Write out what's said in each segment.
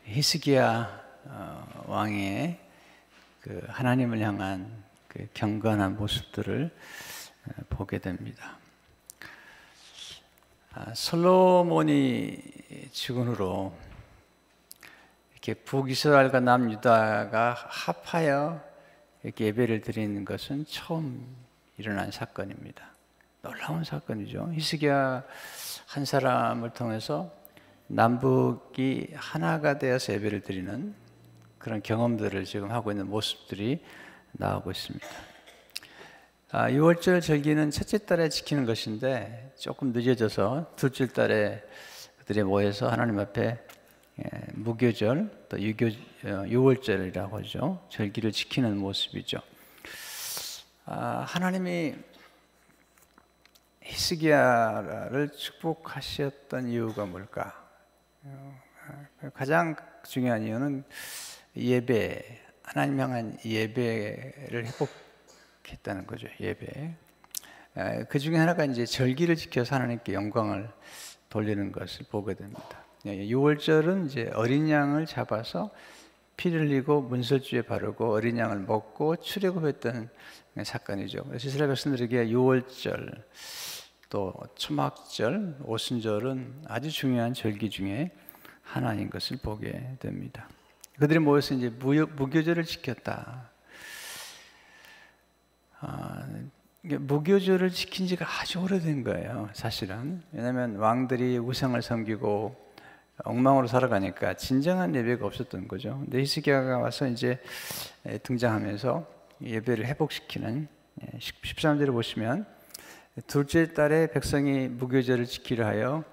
히스기야 왕의 그 하나님을 향한 그 경건한 모습들을 보게 됩니다. 솔로몬이 죽은후로 이렇게 북이스라엘과 남유다가 합하여 이렇게 예배를 드리는 것은 처음 일어난 사건입니다. 놀라운 사건이죠. 히스기야 한 사람을 통해서 남북이 하나가 되어서 예배를 드리는 그런 경험들을 지금 하고 있는 모습들이 나오고 있습니다. 6월절 절기는 첫째 달에 지키는 것인데 조금 늦어져서 둘째 달에 그들이 모여서 하나님 앞에 무교절 또 6월절이라고 하죠. 절기를 지키는 모습이죠. 하나님이 히스기야를 축복하셨던 이유가 뭘까? 가장 중요한 이유는 예배, 하나님 향한 예배를 회복했다는 거죠. 예배. 그 중에 하나가 이제 절기를 지켜서 하나님께 영광을 돌리는 것을 보게 됩니다. 6월절은 이제 어린 양을 잡아서 피를 흘리고 문설주에 바르고 어린 양을 먹고 출애굽했던 사건이죠. 그래서 이스라엘 백성들에게 6월절 또 초막절, 오순절은 아주 중요한 절기 중에 하나인 것을 보게 됩니다. 그들이 모여서 이제 무교절을 지켰다. 무교절을 지킨 지가 아주 오래된 거예요, 사실은. 왜냐하면 왕들이 우상을 섬기고 엉망으로 살아가니까 진정한 예배가 없었던 거죠. 근데 히스기야가 와서 이제 등장하면서 예배를 회복시키는 13절을 보시면 둘째 달에 백성이 무교절을 지키려 하여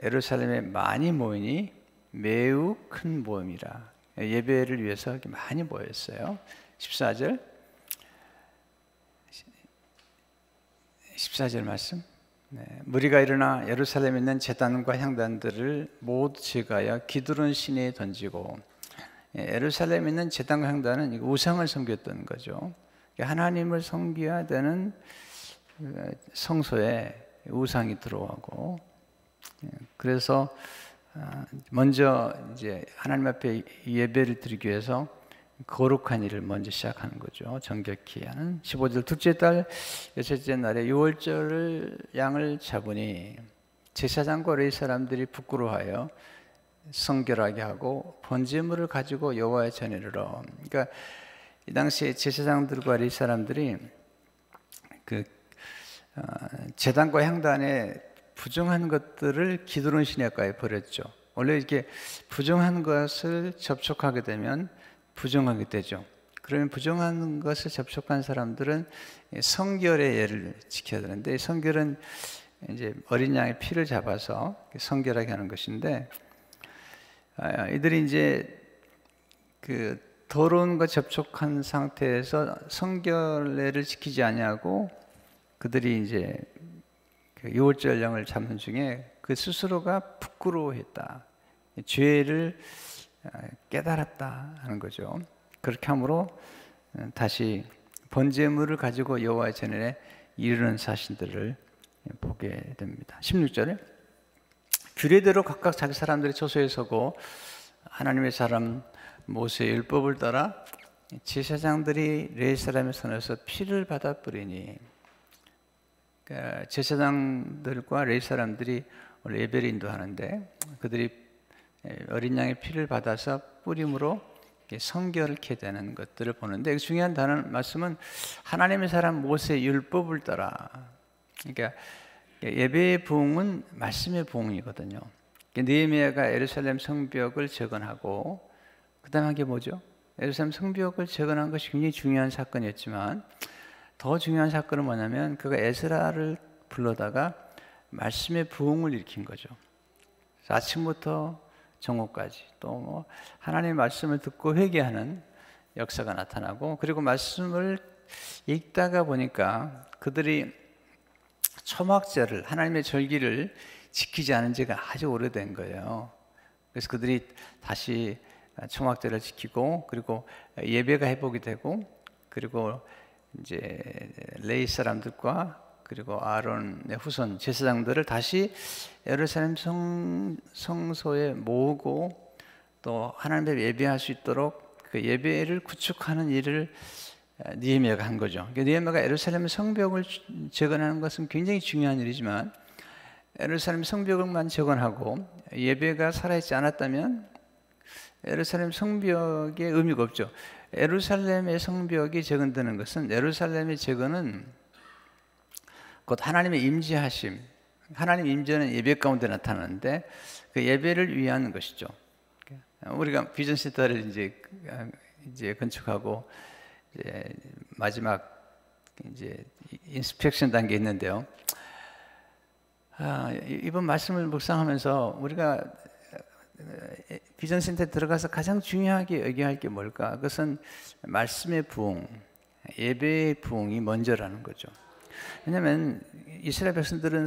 예루살렘에 많이 모이니 매우 큰 모임이라. 예배를 위해서 많이 모였어요. 14절 말씀. 무리가 일어나 예루살렘에 있는 제단과 향단들을 모두 제거하여 기드론 시내에 던지고, 예루살렘에 있는 제단과 향단은 우상을 섬겼던 거죠. 하나님을 섬겨야 되는 성소에 우상이 들어오고, 그래서 먼저 이제 하나님 앞에 예배를 드리기 위해서 거룩한 일을 먼저 시작하는 거죠. 정결케 하는. 15절 둘째 달 여섯째 날에 6월절 양을 잡으니 제사장과 레위 사람들이 부끄러워하여 성결하게 하고 번제물을 가지고 여호와의 전에 이르러. 그러니까 이 당시에 제사장들과 레위 사람들이 그 제단과 향단에 부정한 것들을 기드론 시내가에 버렸죠. 원래 이렇게 부정한 것을 접촉하게 되면 부정하게 되죠. 그러면 부정한 것을 접촉한 사람들은 성결의 예를 지켜야 되는데, 성결은 이제 어린 양의 피를 잡아서 성결하게 하는 것인데, 이들이 이제 그 더러운 것 접촉한 상태에서 성결례를 지키지 아니하고 그들이 이제 그 6월절 양을 잡는 중에 그 스스로가 부끄러워했다. 죄를 깨달았다 하는 거죠. 그렇게 함으로 다시 번제물을 가지고 여호와의 전에 이르는 사신들을 보게 됩니다. 16절에 규례대로 각각 자기 사람들이 처소에 서고 하나님의 사람 모세의 율법을 따라 제사장들이 레위 사람의 손에서 피를 받아 뿌리니, 그러니까 제사장들과 레위 사람들이 원래 예배를 인도하는데 그들이 어린 양의 피를 받아서 뿌림으로 성결케 되는 것들을 보는데, 중요한 말씀은 하나님의 사람 모세의 율법을 따라. 그러니까 예배의 부흥은 말씀의 부흥이거든요. 느헤미야가 예루살렘 성벽을 재건하고, 그 다음 한 게 뭐죠? 예루살렘 성벽을 재건한 것이 굉장히 중요한 사건이었지만 더 중요한 사건은 뭐냐면 그가 에스라를 불러다가 말씀의 부흥을 일으킨 거죠. 아침부터 정오까지 또 뭐 하나님의 말씀을 듣고 회개하는 역사가 나타나고, 그리고 말씀을 읽다가 보니까 그들이 초막절을, 하나님의 절기를 지키지 않은 지가 아주 오래된 거예요. 그래서 그들이 다시 초막절을 지키고, 그리고 예배가 회복이 되고, 그리고 이제 레위 사람들과 그리고 아론의 후손 제사장들을 다시 예루살렘 성소에 모으고 또 하나님 앞에 예배할 수 있도록 그 예배를 구축하는 일을 느헤미야가 한 거죠. 느헤미야가 예루살렘 성벽을 재건하는 것은 굉장히 중요한 일이지만 예루살렘 성벽을만 재건하고 예배가 살아있지 않았다면 예루살렘 성벽의 의미가 없죠. 예루살렘의 성벽이 재건되는 것은 예루살렘의 재건은 곧 하나님의 임재하심, 하나님 임재는 예배 가운데 나타나는데 그 예배를 위한 것이죠. 우리가 비전 센터를 이제 건축하고 이제 마지막 이제 인스펙션 단계에 있는데요. 이번 말씀을 묵상하면서 우리가 비전 센터에 들어가서 가장 중요하게 얘기할 게 뭘까? 그것은 말씀의 부흥, 예배의 부흥이 먼저라는 거죠. 왜냐하면 이스라엘 백성들은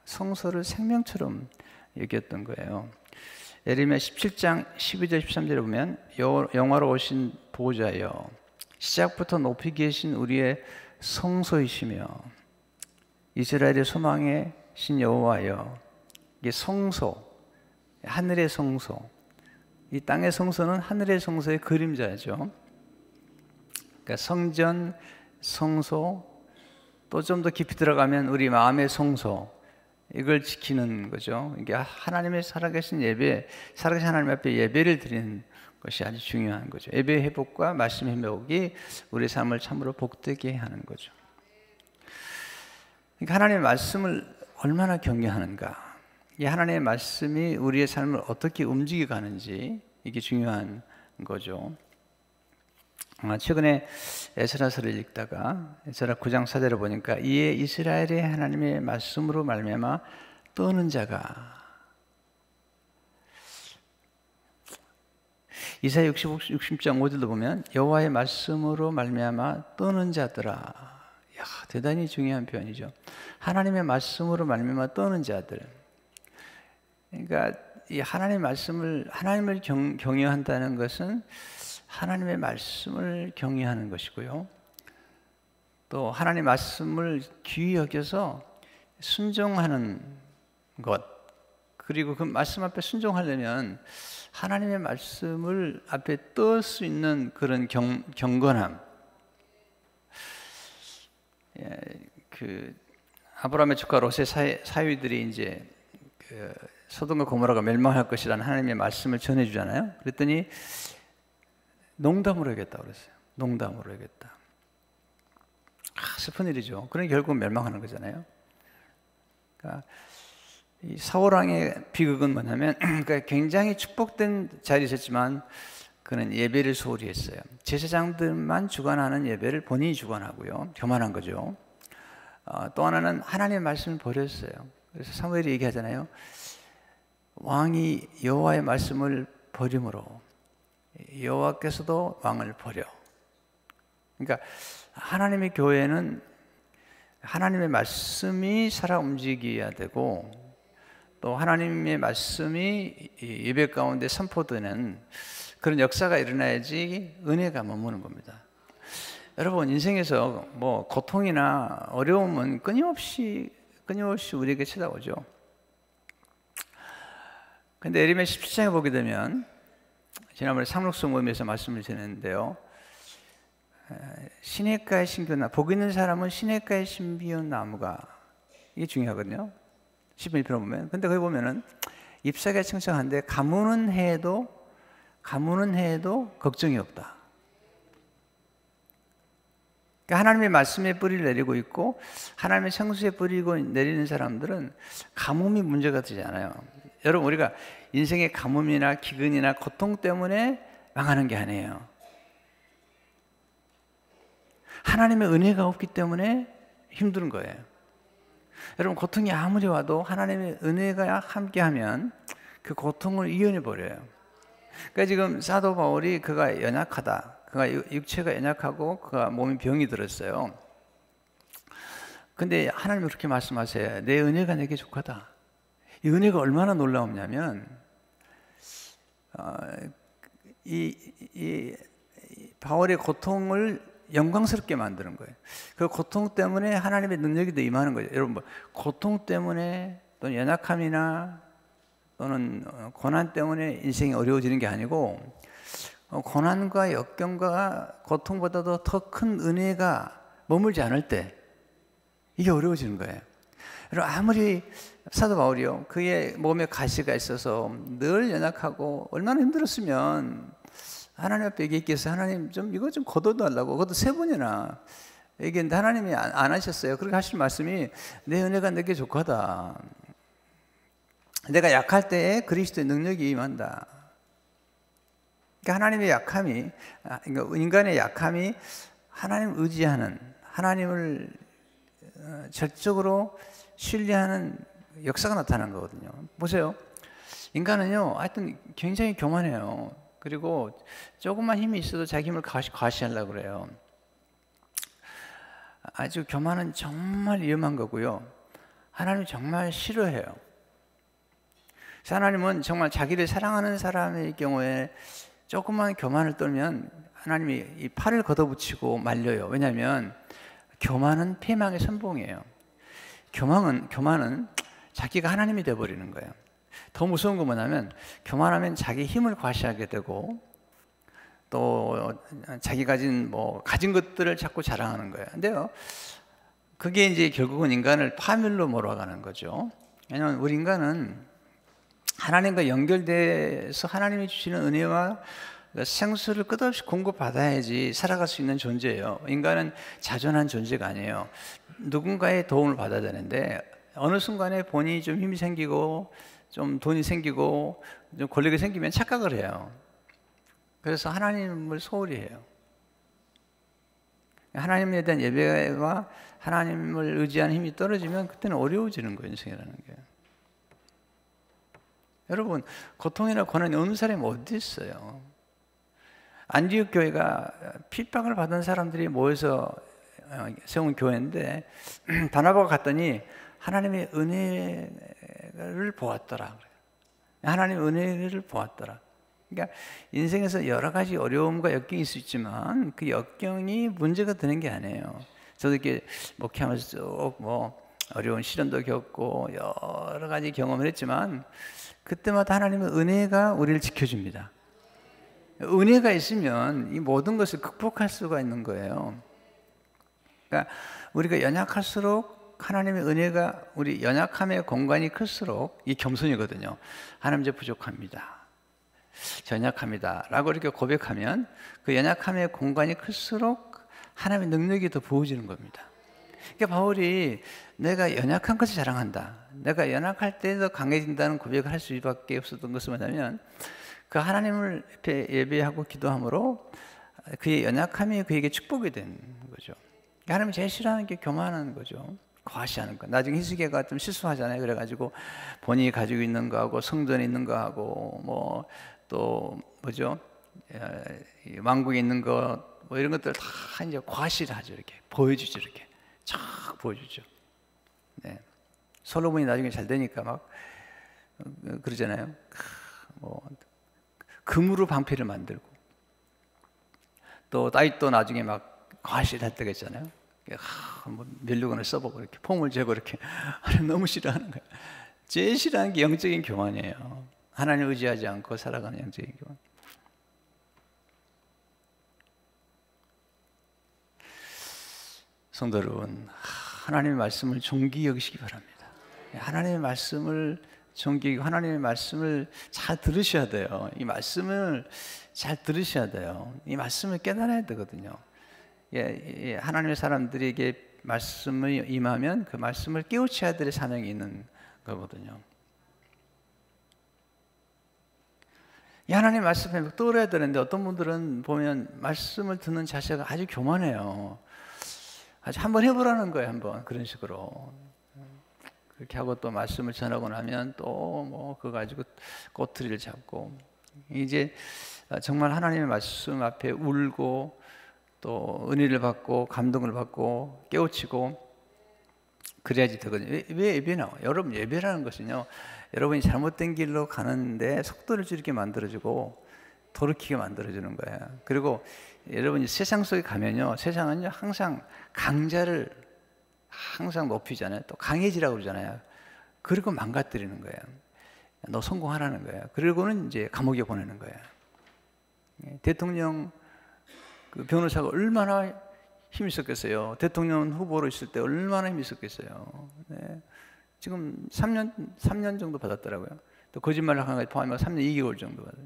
성소를 생명처럼 여겼던 거예요. 예레미야 17장 12절 13절에 보면 영화로우신 보호자여 시작부터 높이 계신 우리의 성소이시며 이스라엘의 소망의 신 여호와여. 이게 성소, 하늘의 성소. 이 땅의 성소는 하늘의 성소의 그림자죠. 그러니까 성전, 성소, 또 좀 더 깊이 들어가면 우리 마음의 성소, 이걸 지키는 거죠. 이게 하나님의 살아계신 예배, 살아계신 하나님 앞에 예배를 드리는 것이 아주 중요한 거죠. 예배 회복과 말씀 회복이 우리 삶을 참으로 복되게 하는 거죠. 그러니까 하나님의 말씀을 얼마나 경외하는가, 이 하나님의 말씀이 우리의 삶을 어떻게 움직여 가는지, 이게 중요한 거죠. 최근에 에스라서를 읽다가 에스라 9장 4절을 보니까 이에 이스라엘의 하나님의 말씀으로 말미암아 떠는 자가, 이사야 60장 5절도 보면 여호와의 말씀으로 말미암아 떠는 자들아. 대단히 중요한 표현이죠. 하나님의 말씀으로 말미암아 떠는 자들. 그러니까 이 하나님의 말씀을, 하나님을 경외한다는 것은 하나님의 말씀을 경외하는 것이고요. 또 하나님의 말씀을 귀히 여겨서 순종하는 것. 그리고 그 말씀 앞에 순종하려면 하나님의 말씀을 앞에 뜰 수 있는 그런 경건함. 그 아브라함의 조카 롯의 사위들이 이제 그 소돔과 고모라가 멸망할 것이라는 하나님의 말씀을 전해주잖아요. 그랬더니 농담으로 하겠다고 그랬어요. 농담으로 하겠다. 슬픈 일이죠. 그러니 결국 멸망하는 거잖아요. 그러니까 이 사울왕의 비극은 뭐냐면 그러니까 굉장히 축복된 자리에 있었지만 그는 예배를 소홀히 했어요. 제사장들만 주관하는 예배를 본인이 주관하고요. 교만한 거죠. 또 하나는 하나님의 말씀을 버렸어요. 그래서 사무엘이 얘기하잖아요. 왕이 여호와의 말씀을 버림으로 여호와께서도 왕을 버려. 그러니까 하나님의 교회는 하나님의 말씀이 살아 움직여야 되고 또 하나님의 말씀이 예배 가운데 선포되는 그런 역사가 일어나야지 은혜가 머무는 겁니다. 여러분, 인생에서 뭐 고통이나 어려움은 끊임없이 우리에게 찾아오죠. 근데 예레미야 17장에 보게 되면 지난번에 상록성 모임에서 말씀을 드렸는데요. 시냇가의 신비한 복 있는 사람은 시냇가의 신비한 나무가, 이게 중요하거든요. 10번 1편을 보면. 근데 거기 보면은 잎사귀가 청청한데 가무는 해도 걱정이 없다. 그러니까 하나님의 말씀에 뿌리를 내리고 있고 하나님의 성수에 뿌리고 내리는 사람들은 가뭄이 문제가 되지 않아요. 여러분, 우리가 인생의 가뭄이나 기근이나 고통 때문에 망하는 게 아니에요. 하나님의 은혜가 없기 때문에 힘든 거예요. 여러분, 고통이 아무리 와도 하나님의 은혜가 함께하면 그 고통을 이겨내 버려요. 그러니까 지금 사도 바울이 그가 연약하다, 그가 육체가 연약하고 그가 몸에 병이 들었어요. 근데 하나님이 그렇게 말씀하세요. 내 은혜가 내게 족하다. 이 은혜가 얼마나 놀라웠냐면 이 바울의 고통을 영광스럽게 만드는 거예요. 그 고통 때문에 하나님의 능력이 더 임하는 거예요. 여러분, 고통 때문에 또는 연약함이나 또는 고난 때문에 인생이 어려워지는 게 아니고 고난과 역경과 고통보다도 더 큰 은혜가 머물지 않을 때 이게 어려워지는 거예요. 여러분, 아무리 사도 바울이요, 그의 몸에 가시가 있어서 늘 연약하고 얼마나 힘들었으면 하나님 앞에 얘기했겠어요. 하나님 좀 이거 좀 걷어달라고. 그것도 3번이나 얘기했는데 하나님이 안 하셨어요. 그렇게 하신 말씀이 내 은혜가 내게 족하다. 내가 약할 때에 그리스도의 능력이 임한다. 그러니까 하나님의 약함이, 그러니까 인간의 약함이 하나님 의지하는, 하나님을 절적으로 신뢰하는 역사가 나타나는 거거든요. 보세요. 인간은요, 하여튼 굉장히 교만해요. 그리고 조금만 힘이 있어도 자기 힘을 과시하려고 그래요. 아주 교만은 정말 위험한 거고요. 하나님 정말 싫어해요. 그래서 하나님은 정말 자기를 사랑하는 사람의 경우에 조금만 교만을 떨면 하나님이 이 팔을 걷어붙이고 말려요. 왜냐하면 교만은 패망의 선봉이에요. 교만은 자기가 하나님이 되어버리는 거예요. 더 무서운 건 뭐냐면 교만하면 자기 힘을 과시하게 되고 또 자기 가진 것들을 자꾸 자랑하는 거예요. 근데요, 그게 이제 결국은 인간을 파멸로 몰아가는 거죠. 왜냐하면 우리 인간은 하나님과 연결돼서 하나님이 주시는 은혜와 생수를 끝없이 공급받아야지 살아갈 수 있는 존재예요. 인간은 자존한 존재가 아니에요. 누군가의 도움을 받아야 되는데 어느 순간에 본인이 좀 힘이 생기고 좀 돈이 생기고 좀 권력이 생기면 착각을 해요. 그래서 하나님을 소홀히 해요. 하나님에 대한 예배와 하나님을 의지하는 힘이 떨어지면 그때는 어려워지는 거예요, 인생이라는 게. 여러분, 고통이나 고난이 없는 사람이 어디 있어요? 안디옥 교회가 핍박을 받은 사람들이 모여서 세운 교회인데 바나바가 갔더니 하나님의 은혜를 보았더라. 하나님의 은혜를 보았더라. 그러니까 인생에서 여러 가지 어려움과 역경이 있을 수 있지만 그 역경이 문제가 되는 게 아니에요. 저도 이렇게 목회하면서 쭉 어려운 시련도 겪고 여러 가지 경험을 했지만 그때마다 하나님의 은혜가 우리를 지켜줍니다. 은혜가 있으면 이 모든 것을 극복할 수가 있는 거예요. 그러니까 우리가 연약할수록 하나님의 은혜가 우리 연약함의 공간이 클수록 이 겸손이거든요. 하나님 저 부족합니다. 저 연약합니다. 라고 이렇게 고백하면 그 연약함의 공간이 클수록 하나님의 능력이 더 부어지는 겁니다. 그러니까 바울이 내가 연약한 것을 자랑한다. 내가 연약할 때 더 강해진다는 고백을 할 수밖에 없었던 것은 뭐냐면 그 하나님을 예배하고 기도함으로 그의 연약함이 그에게 축복이 된 거죠. 하나님이 제일 싫어하는 게 교만하는 거죠. 과시하는 거. 나중에 히스기야가 좀 실수하잖아요. 그래가지고 본인이 가지고 있는 거하고 성전에 있는 거하고 또 왕국에 있는 거 이런 것들 다 이제 과시를 하죠. 이렇게 보여주죠. 이렇게 쫙 보여주죠. 네. 솔로몬이 나중에 잘 되니까 막 그러잖아요. 금으로 방패를 만들고 또 다윗도 나중에 막 과시를 할 때가 있잖아요. 면류관을 써보고 이렇게 폼을 재고 이렇게 너무 싫어하는 거예요. 제일 싫어하는 게 영적인 교만이에요. 하나님을 의지하지 않고 살아가는 영적인 교만. 성도 여러분, 하나님의 말씀을 존귀히 여기시기 바랍니다. 하나님의 말씀을 존귀히, 하나님의 말씀을 잘 들으셔야 돼요. 이 말씀을 잘 들으셔야 돼요. 이 말씀을 깨달아야 되거든요. 하나님의 사람들에게 말씀이 임하면 그 말씀을 깨우쳐야 될 사명이 있는 거거든요. 이 하나님의 말씀에 떠올려야 되는데 어떤 분들은 보면 말씀을 듣는 자세가 아주 교만해요. 아주 한번 해보라는 거예요. 한번 그런 식으로 그렇게 하고 또 말씀을 전하고 나면 또 그거 가지고 꼬투리를 잡고 이제 정말 하나님의 말씀 앞에 울고 또 은혜를 받고 감동을 받고 깨우치고 그래야지 되거든요. 왜 예배 나와요? 여러분, 예배라는 것은요, 여러분이 잘못된 길로 가는데 속도를 줄이게 만들어주고 돌이키게 만들어주는 거예요. 그리고 여러분이 세상 속에 가면요, 세상은요 항상 강자를 항상 높이잖아요. 또 강해지라고 그러잖아요. 그리고 망가뜨리는 거예요. 너 성공하라는 거예요. 그리고는 이제 감옥에 보내는 거예요. 대통령 그 변호사가 얼마나 힘이 있었겠어요. 대통령 후보로 있을 때 얼마나 힘이 있었겠어요. 네. 지금 3년 정도 받았더라고요. 또 거짓말을 하는 거 포함해서 3년 2개월 정도 받아요.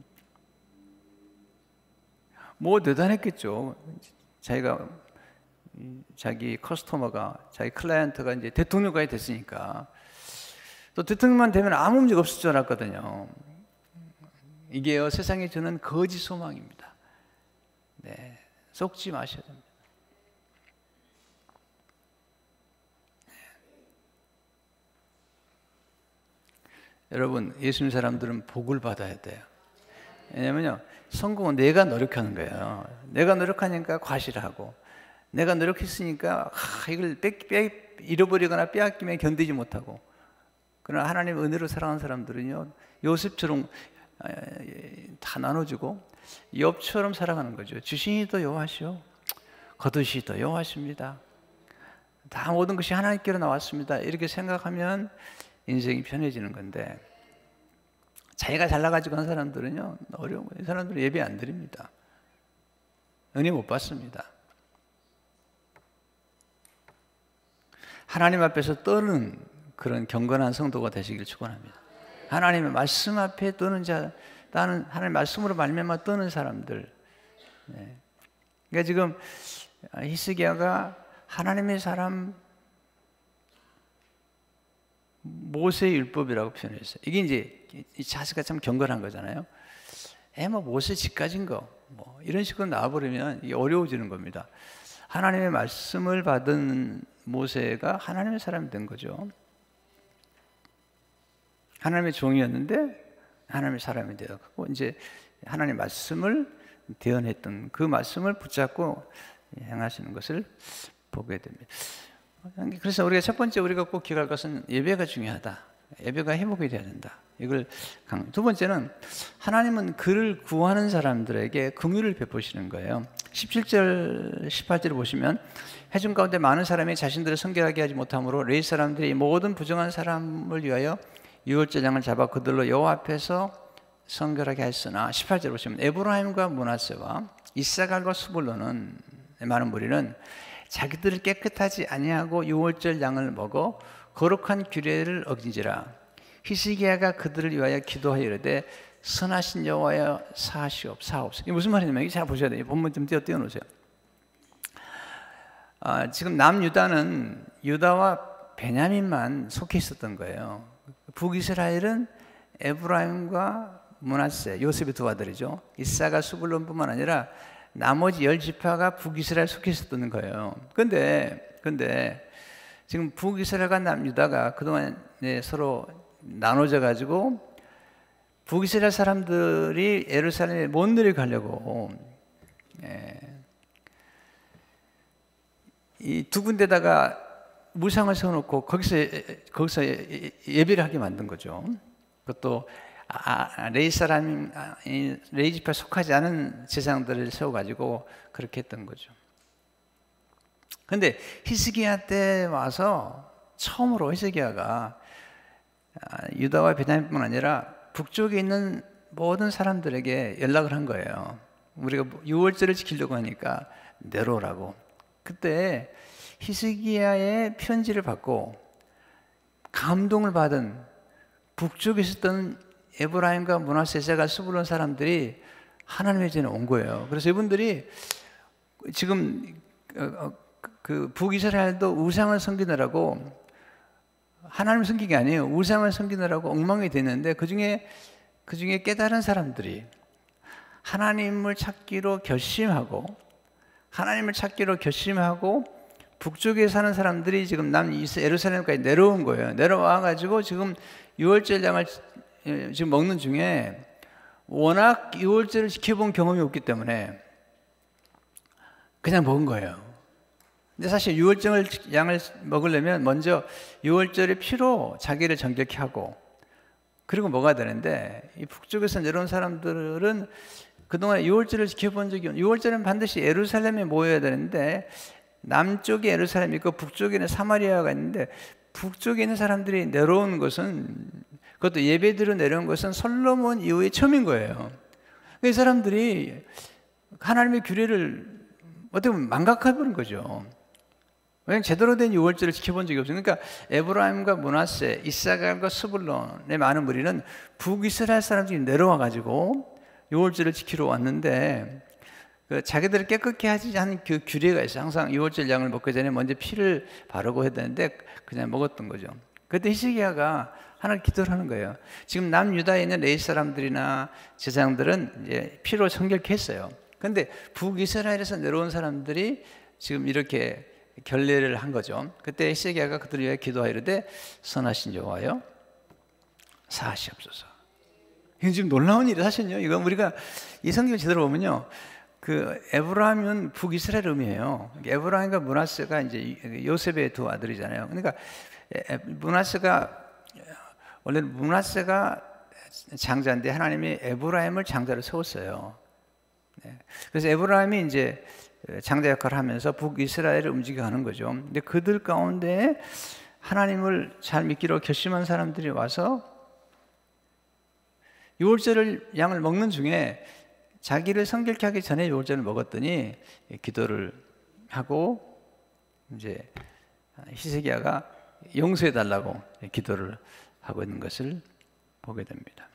뭐 대단했겠죠. 자기 커스터머가, 자기 클라이언트가 이제 대통령까지 됐으니까. 또 대통령만 되면 아무 문제가 없을 줄 알았거든요. 이게요, 세상이 주는 거짓 소망입니다. 네, 속지 마셔야 됩니다. 여러분, 예수님 사람들은 복을 받아야 돼요. 왜냐면요, 성공은 내가 노력하는 거예요. 내가 노력하니까 과실하고, 내가 노력했으니까 이걸 잃어버리거나 빼앗기면 견디지 못하고. 그러나 하나님 은혜로 살아가는 사람들은요, 요셉처럼 다 나눠주고 욥처럼 살아가는 거죠. 주시니도 여호와시오, 거두시도 여호와십니다. 다 모든 것이 하나님께로 나왔습니다. 이렇게 생각하면 인생이 편해지는 건데, 자기가 잘 나가지고 하는 사람들은요, 어려운 거예요. 이 사람들은 예배 안 드립니다. 은혜 못 받습니다. 하나님 앞에서 떠는 그런 경건한 성도가 되시길 축원합니다. 하나님의 말씀 앞에 떠는 자, 나는 하나님의 말씀으로 말미암아 떠는 사람들. 네. 그러니까 지금 히스기야가 하나님의 사람 모세의 율법이라고 표현했어요. 이게 이제 이 자세가 참 경건한 거잖아요. 뭐 모세 집 가진 거, 뭐 이런 식으로 나와버리면 이게 어려워지는 겁니다. 하나님의 말씀을 받은 모세가 하나님의 사람이 된 거죠. 하나님의 종이었는데 하나님의 사람이 되었고, 이제 하나님의 말씀을 대언했던 그 말씀을 붙잡고 행하시는 것을 보게 됩니다. 그래서 우리가 첫 번째 우리가 꼭 기억할 것은 예배가 중요하다. 예배가 회복이 돼야 된다. 이걸 두 번째는 하나님은 그를 구하는 사람들에게 긍휼을 베푸시는 거예요. 17절, 18절을 보시면 회중 가운데 많은 사람이 자신들을 성결하게 하지 못하므로 레위 사람들이 모든 부정한 사람을 위하여 유월제장을 잡아 그들로 여호와 앞에서 성결하게 하였으나 18절 보시면 에브라임과 므낫세와 이사갈과 스불론은 많은 무리는 자기들을 깨끗하지 아니하고 유월절 양을 먹어 거룩한 규례를 어긴지라. 히스기야가 그들을 위하여 기도하여 이르되 선하신 여호와여 사하옵소서. 이게 무슨 말이냐면, 이게 잘 보셔야 돼요. 본문 좀 띄워놓으세요. 지금 남유다는 유다와 베냐민만 속해 있었던 거예요. 북이스라엘은 에브라임과 므낫세, 요셉의 두 아들이죠. 이사가 수불론뿐만 아니라 나머지 10지파가 북이스라엘 속해 있었던 거예요. 근데 지금 북이스라엘과 남유다가 그동안 서로 나눠져 가지고 북이스라엘 사람들이 예루살렘에 못 내려가려고 이 두 군데다가 무상을 세워놓고 거기서 예배를 하게 만든 거죠. 그것도 레위 사람, 레위 지파에 속하지 않은 제사장들을 세워가지고 그렇게 했던 거죠. 그런데 히스기야 때 와서 처음으로 히스기야가 유다와 베냐민뿐만 아니라 북쪽에 있는 모든 사람들에게 연락을 한 거예요. 우리가 유월절을 지키려고 하니까 내려오라고. 그때 히스기야의 편지를 받고 감동을 받은 북쪽에 있었던 에브라임과 므낫세, 이사갈, 스불론 사람들이 하나님의 전에 온 거예요. 그래서 이분들이 지금 그 북이스라엘도 우상을 섬기느라고, 하나님을 섬긴 게 아니에요. 우상을 섬기느라고 엉망이 됐는데 그 중에 깨달은 사람들이 하나님을 찾기로 결심하고 북쪽에 사는 사람들이 지금 예루살렘까지 내려온 거예요. 내려와가지고 지금 유월절장을 지금 먹는 중에, 워낙 유월절을 지켜본 경험이 없기 때문에 그냥 먹은 거예요. 근데 사실 유월절 양을 먹으려면 먼저 유월절의 피로 자기를 정결케 하고 그리고 먹어야 되는데, 이 북쪽에서 내려온 사람들은 그동안 유월절을 지켜본 적이 없는, 유월절은 반드시 예루살렘에 모여야 되는데 남쪽에 예루살렘이 있고 북쪽에는 사마리아가 있는데 북쪽에 있는 사람들이 내려온 것은 그것도 예배드려 내려온 것은 솔로몬 이후에 처음인 거예요. 이 사람들이 하나님의 규례를 어떻게 보면 망각해버린 거죠. 왜냐하면 제대로 된 유월절을 지켜본 적이 없어요. 그러니까 에브라임과 므낫세, 이사갈과 스불론의 많은 무리는 북이스라엘 사람들이 내려와 가지고 유월절을 지키러 왔는데 자기들을 깨끗게 하지 않은 그 규례가 있어요. 항상 유월절 양을 먹기 전에 먼저 피를 바르고 해야 되는데 그냥 먹었던 거죠. 그때 히스기야가 하나님 기도를 하는 거예요. 지금 남유다에 있는 레위 사람들이나 제사장들은 이제 피로 정결케 했어요. 그런데 북이스라엘에서 내려온 사람들이 지금 이렇게 결례를 한 거죠. 그때 히스기야가 그들을 위해 기도하이르되 선하신 여호와여 사하시옵소서. 이건 지금 놀라운 일이 사실요. 이건 우리가 이 성경 제대로 보면요, 그 에브라임은 북이스라엘 의미예요. 에브라임과 므낫세가 이제 요셉의 두 아들이잖아요. 그러니까 원래는 므낫세가 장자인데 하나님이 에브라임을 장자로 세웠어요. 그래서 에브라임이 이제 장자 역할을 하면서 북이스라엘을 움직여가는 거죠. 근데 그들 가운데 하나님을 잘 믿기로 결심한 사람들이 와서 유월절을 양을 먹는 중에 자기를 성결케 하기 전에 유월절을 먹었더니 기도를 하고 이제 히스기야가 용서해 달라고 기도를 하고 있는 것을 보게 됩니다.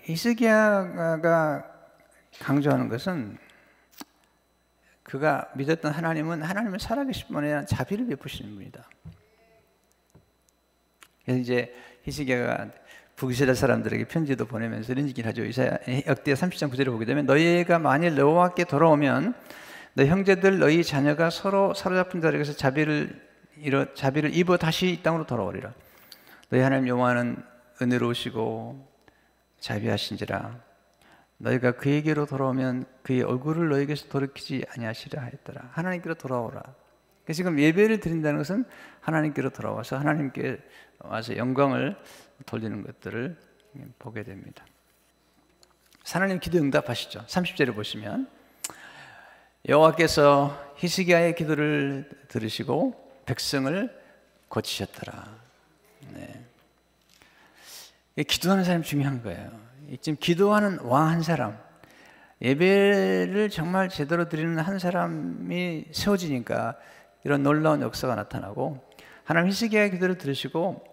히스기야가 강조하는 것은 그가 믿었던 하나님은 하나님을 살아계신 분에 대한 자비를 베푸시는 분이다. 그래서 이제 히스기야가 북이스라엘 사람들에게 편지도 보내면서 이런 얘기를 하죠. 역대 30장 9절을 보게 되면 너희가 만일 여호와께 돌아오면 너 형제들 너희 자녀가 서로 사로잡힌 자리에서 자비를 입어 다시 이 땅으로 돌아오리라. 너희 하나님 여호와는 은혜로우시고 자비하신지라 너희가 그에게로 돌아오면 그의 얼굴을 너희에게서 돌이키지 아니하시라 하였더라. 하나님께로 돌아오라. 지금 예배를 드린다는 것은 하나님께로 돌아와서 하나님께 와서 영광을 돌리는 것들을 보게 됩니다. 하나님 기도 응답하시죠. 30절에 보시면 여호와께서 히스기야의 기도를 들으시고 백성을 고치셨더라. 네. 기도하는 사람이 중요한 거예요. 지금 기도하는 왕 한 사람, 예배를 정말 제대로 드리는 한 사람이 세워지니까 이런 놀라운 역사가 나타나고 하나님 히스기야의 기도를 들으시고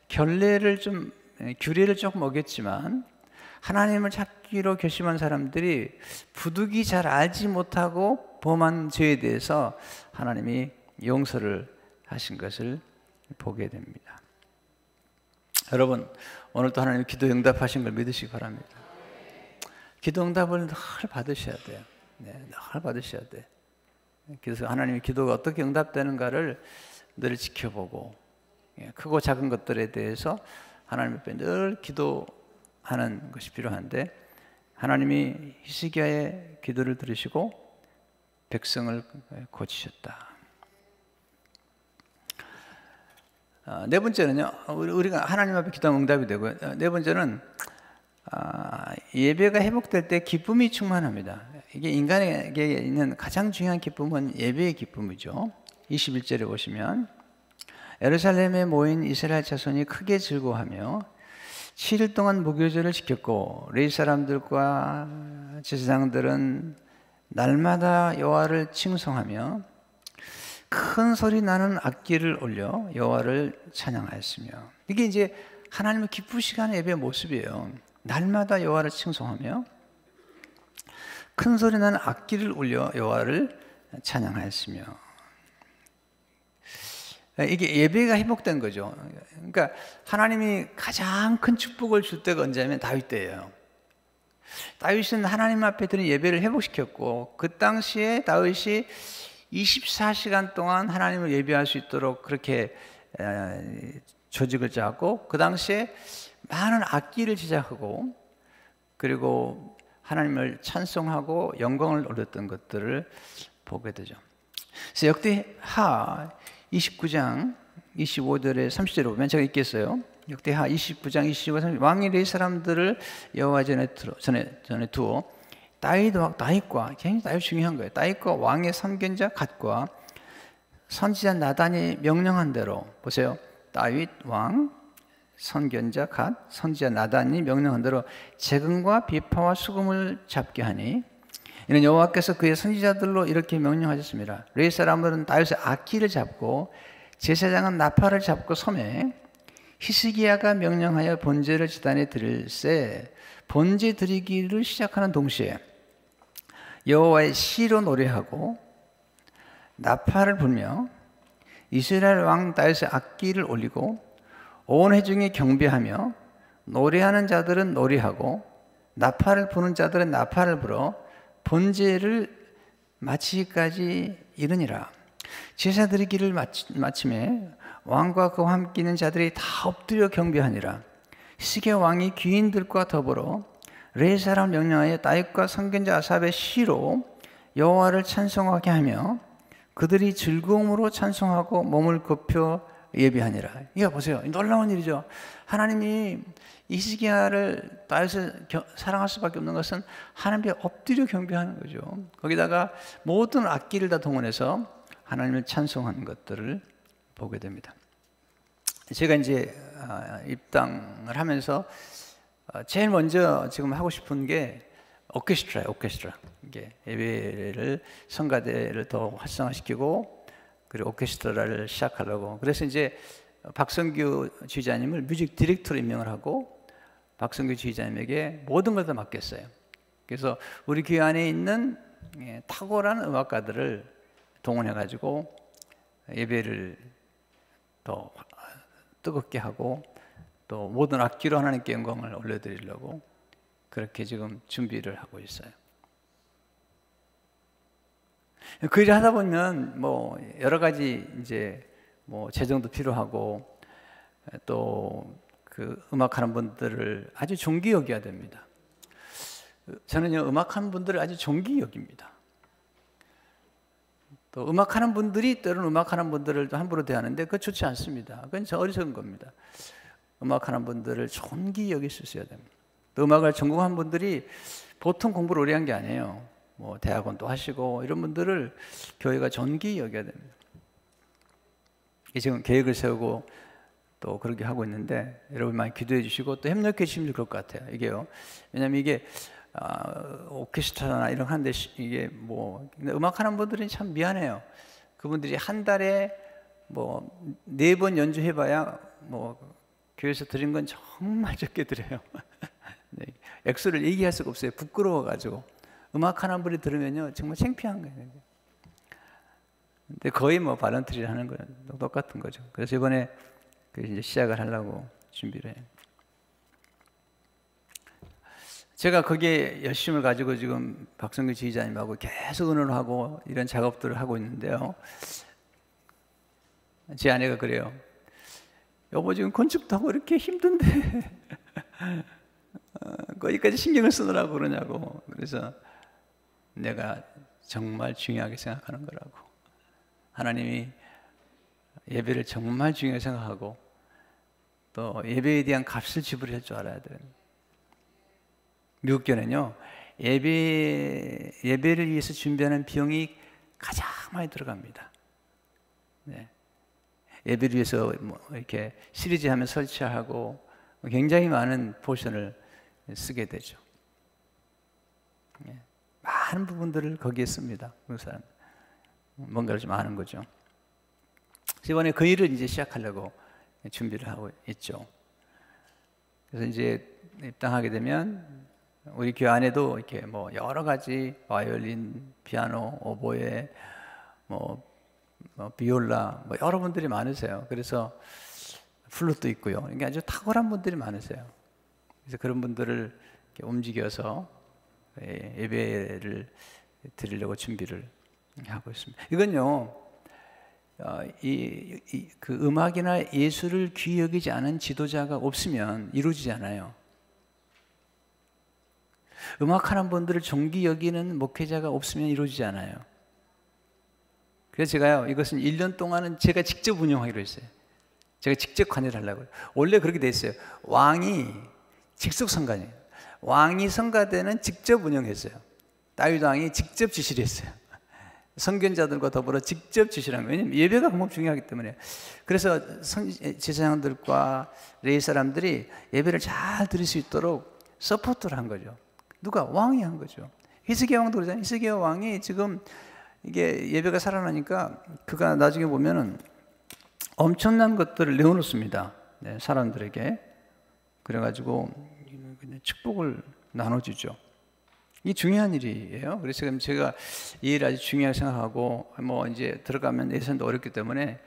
규례를 조금 어겼지만 하나님을 찾기로 결심한 사람들이 부득이 잘 알지 못하고 범한 죄에 대해서 하나님이 용서를 하신 것을 보게 됩니다. 여러분, 오늘도 하나님 기도 응답하신 걸 믿으시기 바랍니다. 기도 응답을 늘 받으셔야 돼요. 네, 늘 받으셔야 돼요. 그래서 하나님의 기도가 어떻게 응답되는가를 늘 지켜보고 크고 작은 것들에 대해서 하나님 앞에 늘 기도하는 것이 필요한데 하나님이 히스기야의 기도를 들으시고 백성을 고치셨다. 네 번째는요, 우리가 하나님 앞에 기도하면 응답이 되고요. 네 번째는 예배가 회복될 때 기쁨이 충만합니다. 이게 인간에게 있는 가장 중요한 기쁨은 예배의 기쁨이죠. 21절에 보시면 예루살렘에 모인 이스라엘 자손이 크게 즐거워하며 7일 동안 무교절을 지켰고 레위 사람들과 제사장들은 날마다 여호와를 칭송하며 큰 소리 나는 악기를 올려 여호와를 찬양하였으며 이게 이제 하나님의 기쁘시게 하는 예배의 모습이에요. 날마다 여호와를 칭송하며 큰 소리 나는 악기를 올려 여호와를 찬양하였으며 이게 예배가 회복된 거죠. 그러니까 하나님이 가장 큰 축복을 줄 때가 언제냐면 다윗 때예요. 다윗은 하나님 앞에 드린 예배를 회복시켰고 그 당시에 다윗이 24시간 동안 하나님을 예배할 수 있도록 그렇게 조직을 짜고 그 당시에 많은 악기를 제작하고 그리고 하나님을 찬송하고 영광을 올렸던 것들을 보게 되죠. 그래서 역대하 29장 25절에 30절에 보면 제가 읽겠어요. 역대하 29장 25, 30 왕이 레위 사람들을 여호와 전에 두어 다윗과 굉장히 다윗 중요한 거예요. 다윗과 왕의 선견자 갓과 선지자 나단이 명령한 대로, 보세요. 다윗 왕, 선견자 갓, 선지자 나단이 명령한 대로 재금과 비파와 수금을 잡게 하니, 이는 여호와께서 그의 선지자들로 이렇게 명령하셨습니다. 레위 사람들은 다윗의 악기를 잡고 제사장은 나팔을 잡고 섬에, 히스기야가 명령하여 번제를 제단에 드릴새 번제 드리기를 시작하는 동시에 여호와의 시로 노래하고 나팔을 불며 이스라엘 왕 다윗의 악기를 올리고 온 회중이 경배하며 노래하는 자들은 노래하고 나팔을 부는 자들은 나팔을 불어 번제를 마치기까지 이르니라. 제사 드리기를 마침에 왕과 그와 함께 있는 자들이 다 엎드려 경배하니라. 히스기야 왕이 귀인들과 더불어 레위 사람 명령하여 다윗과 선견자 아삽의 시로 여호와를 찬송하게 하며 그들이 즐거움으로 찬송하고 몸을 굽혀 예배하니라. 이거 보세요. 놀라운 일이죠. 하나님이 히스기야를 다윗을 사랑할 수밖에 없는 것은 하나님께 엎드려 경배하는 거죠. 거기다가 모든 악기를 다 동원해서 하나님을 찬송하는 것들을 보게 됩니다. 제가 이제 입당을 하면서 제일 먼저 지금 하고 싶은 게 오케스트라예요. 오케스트라. 이게 예배를, 성가대를 더 활성화시키고 그리고 오케스트라를 시작하려고. 그래서 이제 박성규 지휘자님을 뮤직 디렉터로 임명을 하고 박성규 지휘자님에게 모든 걸 다 맡겼어요. 그래서 우리 교회 안에 있는 탁월한 음악가들을 동원해가지고 예배를 더 뜨겁게 하고 또 모든 악기로 하나님께 영광을 올려드리려고 그렇게 지금 준비를 하고 있어요. 그 일을 하다 보면 뭐 여러 가지 이제 뭐 재정도 필요하고 또 그 음악하는 분들을 아주 존귀 여겨야 됩니다. 저는요 음악하는 분들을 아주 존귀 여깁니다. 또 음악하는 분들이 때로는 음악하는 분들을 또 함부로 대하는데 그거 좋지 않습니다. 그건 저 어리석은 겁니다. 음악하는 분들을 존귀 여길 수 있어야 됩니다. 또 음악을 전공한 분들이 보통 공부를 오래 한 게 아니에요. 뭐 대학원도 하시고 이런 분들을 교회가 존귀 여겨야 됩니다. 지금 계획을 세우고 또 그렇게 하고 있는데 여러분 많이 기도해 주시고 또 협력해 주시면 좋을 것 같아요. 이게요. 왜냐하면 이게 오케스트라나 이런 거 하는데 이게 뭐 음악하는 분들이 참 미안해요. 그분들이 한 달에 뭐 4번 연주해봐야 뭐 교회에서 드린 건 정말 적게 드려요. 네, 액수를 얘기할 수가 없어요. 부끄러워가지고 음악하는 분이 들으면요 정말 창피한 거예요. 근데 거의 뭐 발런트리 하는 거는 똑같은 거죠. 그래서 이번에 이제 시작을 하려고 준비를 해요. 제가 거기에 열심을 가지고 지금 박성규 지휘자님하고 계속 의논을 하고 이런 작업들을 하고 있는데요. 제 아내가 그래요. 여보 지금 건축도 하고 이렇게 힘든데 거기까지 신경을 쓰느라고 그러냐고. 그래서 내가 정말 중요하게 생각하는 거라고. 하나님이 예배를 정말 중요하게 생각하고 또 예배에 대한 값을 지불할 줄 알아야 돼요. 미국 교회는요 예배를 위해서 준비하는 비용이 가장 많이 들어갑니다. 네. 예배를 위해서 뭐 이렇게 시리즈 하면 설치하고 굉장히 많은 포션을 쓰게 되죠. 네. 많은 부분들을 거기에 씁니다. 그 사람 뭔가를 좀 아는 거죠. 이번에 그 일을 이제 시작하려고 준비를 하고 있죠. 그래서 이제 입당하게 되면 우리 교회 안에도 이렇게 뭐 여러 가지 바이올린, 피아노, 오보에, 뭐 비올라, 뭐 여러분들이 많으세요. 그래서 플룻도 있고요. 이게 아주 탁월한 분들이 많으세요. 그래서 그런 분들을 이렇게 움직여서 예배를 드리려고 준비를 하고 있습니다. 이건요, 그 음악이나 예술을 귀히 여기지 않은 지도자가 없으면 이루어지지 않아요. 음악하는 분들을 존귀 여기는 목회자가 없으면 이루어지지 않아요. 그래서 제가요, 이것은 1년 동안은 제가 직접 운영하기로 했어요. 제가 직접 관여를 하려고요. 원래 그렇게 돼 있어요. 왕이 직속 성가니에요. 왕이 성가대는 직접 운영했어요. 다윗 왕이 직접 지시를 했어요. 선견자들과 더불어 직접 지시라는 거예요. 왜냐하면 예배가 그만큼 중요하기 때문에. 그래서 제사장들과 레위 사람들이 예배를 잘 드릴 수 있도록 서포트를 한 거죠. 누가? 왕이 한 거죠. 히스기야 왕도 그러잖아요. 히스기야 왕이 지금 이게 예배가 살아나니까 그가 나중에 보면은 엄청난 것들을 내어놓습니다. 네, 사람들에게. 그래가지고 축복을 나눠주죠. 이 중요한 일이에요. 그래서 지금 제가 이 일 아주 중요하게 생각하고, 뭐 이제 들어가면 예산도 어렵기 때문에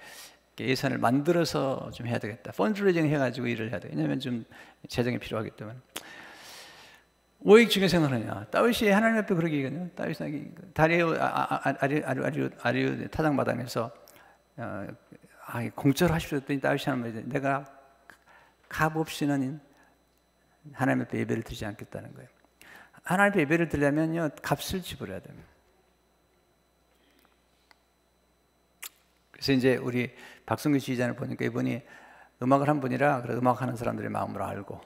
예산을 만들어서 좀 해야 되겠다. 펀드레이징 해가지고 일을 해야 돼. 왜냐하면 좀 재정이 필요하기 때문에. 왜 중요하게 생각하느냐? 다윗이 하나님 앞에 그러게 얘기하거든요. 다윗이 아리우 타작마당에서 공짜로 하십시오 했더니 다윗이 하는 말이죠. 내가 값 없이는 하나님 앞에 예배를 드리지 않겠다는 거예요. 하나님 앞에 예배를 드리려면요, 값을 지불해야 됩니다. 그래서 이제 우리 박성규 지휘자를 보니까 이분이 음악을 한 분이라 그래서 음악하는 사람들의 마음을 알고,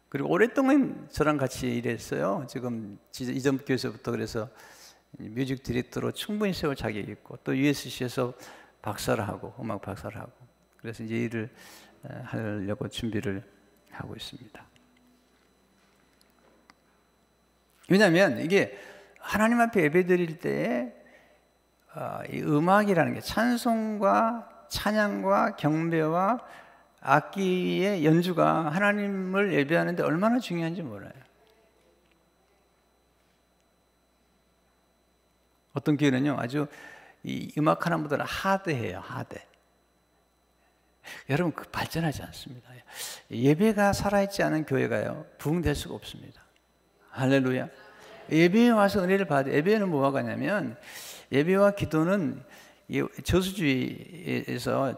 그리고 오랫동안 저랑 같이 일했어요. 지금 이전 교회에서부터 그래서 뮤직 디렉터로 충분히 세월 자격이 있고, 또 USC에서 박사를 하고, 음악 박사를 하고, 그래서 이제 일을 하려고 준비를 하고 있습니다. 왜냐하면 이게 하나님 앞에 예배 드릴 때에 이 음악이라는 게 찬송과 찬양과 경배와 악기의 연주가 하나님을 예배하는데 얼마나 중요한지 몰라요. 어떤 교회는요, 아주 이 음악 하나보다 하드해요, 하드. 여러분, 그 발전하지 않습니다. 예배가 살아있지 않은 교회가요, 부흥될 수가 없습니다. 할렐루야. 예배에 와서 은혜를 받아야. 예배는 뭐가 가냐면, 예배와 기도는 저수지에서,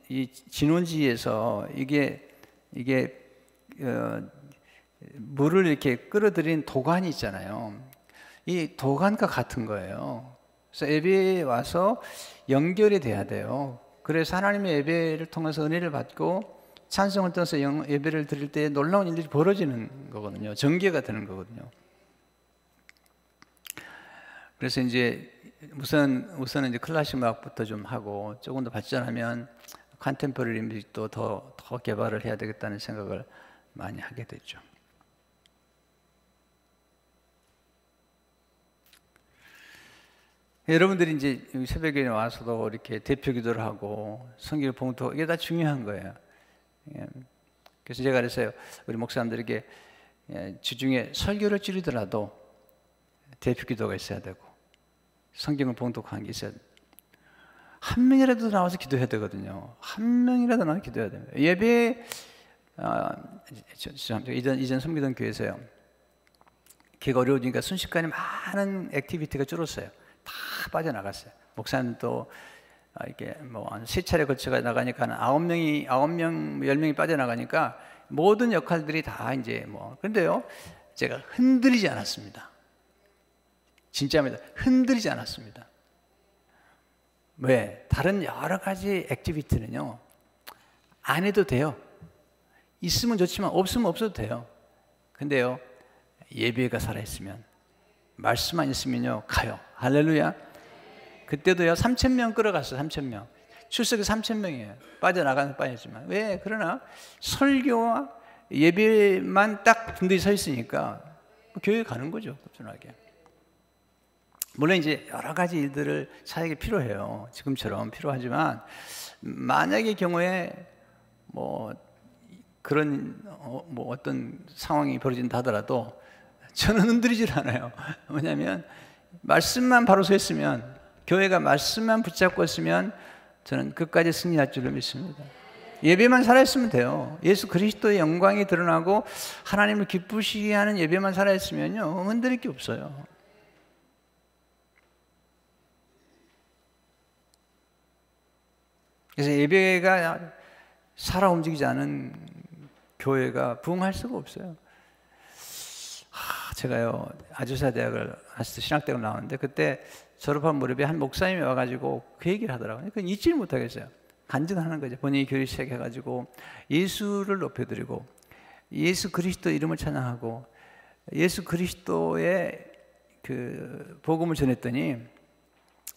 이 진원지에서 이게 물을 이렇게 끌어들인 도관이 있잖아요. 이 도관과 같은 거예요. 그래서 예배에 와서 연결이 돼야 돼요. 그래서 하나님의 예배를 통해서 은혜를 받고 찬송을 통해서 예배를 드릴 때 놀라운 일들이 벌어지는 거거든요. 전개가 되는 거거든요. 그래서 이제 우선은 이제 클래식 음악부터 좀 하고 조금 더 발전하면 컨템포러리 뮤직도 더 개발을 해야 되겠다는 생각을 많이 하게 됐죠. 여러분들이 이제 새벽에 와서도 이렇게 대표 기도를 하고 성경 봉투, 이게 다 중요한 거예요. 그래서 제가 그랬어요. 우리 목사님들에게 주중에 설교를 줄이더라도 대표 기도가 있어야 되고 성경을 봉독하는 게 있어야 돼요. 한 명이라도 나와서 기도해야 되거든요. 한 명이라도 나와서 기도해야 됩니다. 예배, 이전 섬기던 교회에서요, 걔가 어려우니까 순식간에 많은 액티비티가 줄었어요. 다 빠져나갔어요. 목사님도 이렇게 뭐 세 차례 걸쳐가 나가니까 9명, 10명이 빠져나가니까 모든 역할들이 다 이제 뭐. 그런데요, 제가 흔들리지 않았습니다. 진짜입니다. 흔들리지 않았습니다. 왜? 다른 여러 가지 액티비티는요, 안 해도 돼요. 있으면 좋지만 없으면 없어도 돼요. 근데요, 예배가 살아있으면, 말씀만 있으면요, 가요. 할렐루야. 그때도요, 3,000명 끌어갔어요. 3,000명. 출석이 3,000명이에요. 빠져나가는 빠졌지만. 왜? 그러나 설교와 예배만 딱 분들이 서 있으니까 교회에 가는 거죠. 꾸준하게. 물론 이제 여러 가지 일들을 사역에 필요해요. 지금처럼 필요하지만, 만약의 경우에 뭐 그런 뭐 어떤 상황이 벌어진다 하더라도 저는 흔들리질 않아요. 왜냐하면 말씀만 바로 서 있으면, 교회가 말씀만 붙잡고 있으면 저는 끝까지 승리할 줄로 믿습니다. 예배만 살아있으면 돼요. 예수 그리스도의 영광이 드러나고 하나님을 기쁘시게 하는 예배만 살아있으면요, 흔들릴 게 없어요. 그래서 예배가 살아 움직이지 않은 교회가 부흥할 수가 없어요. 제가요, 아주사 대학을 아직도 신학대학을 나왔는데, 그때 졸업한 무렵에 한 목사님이 와가지고 그 얘기를 하더라고요. 그건 잊지를 못하겠어요. 간증하는 거죠. 본인이 교회 시작해가지고 예수를 높여드리고 예수 그리스도 이름을 찬양하고 예수 그리스도의 그 복음을 전했더니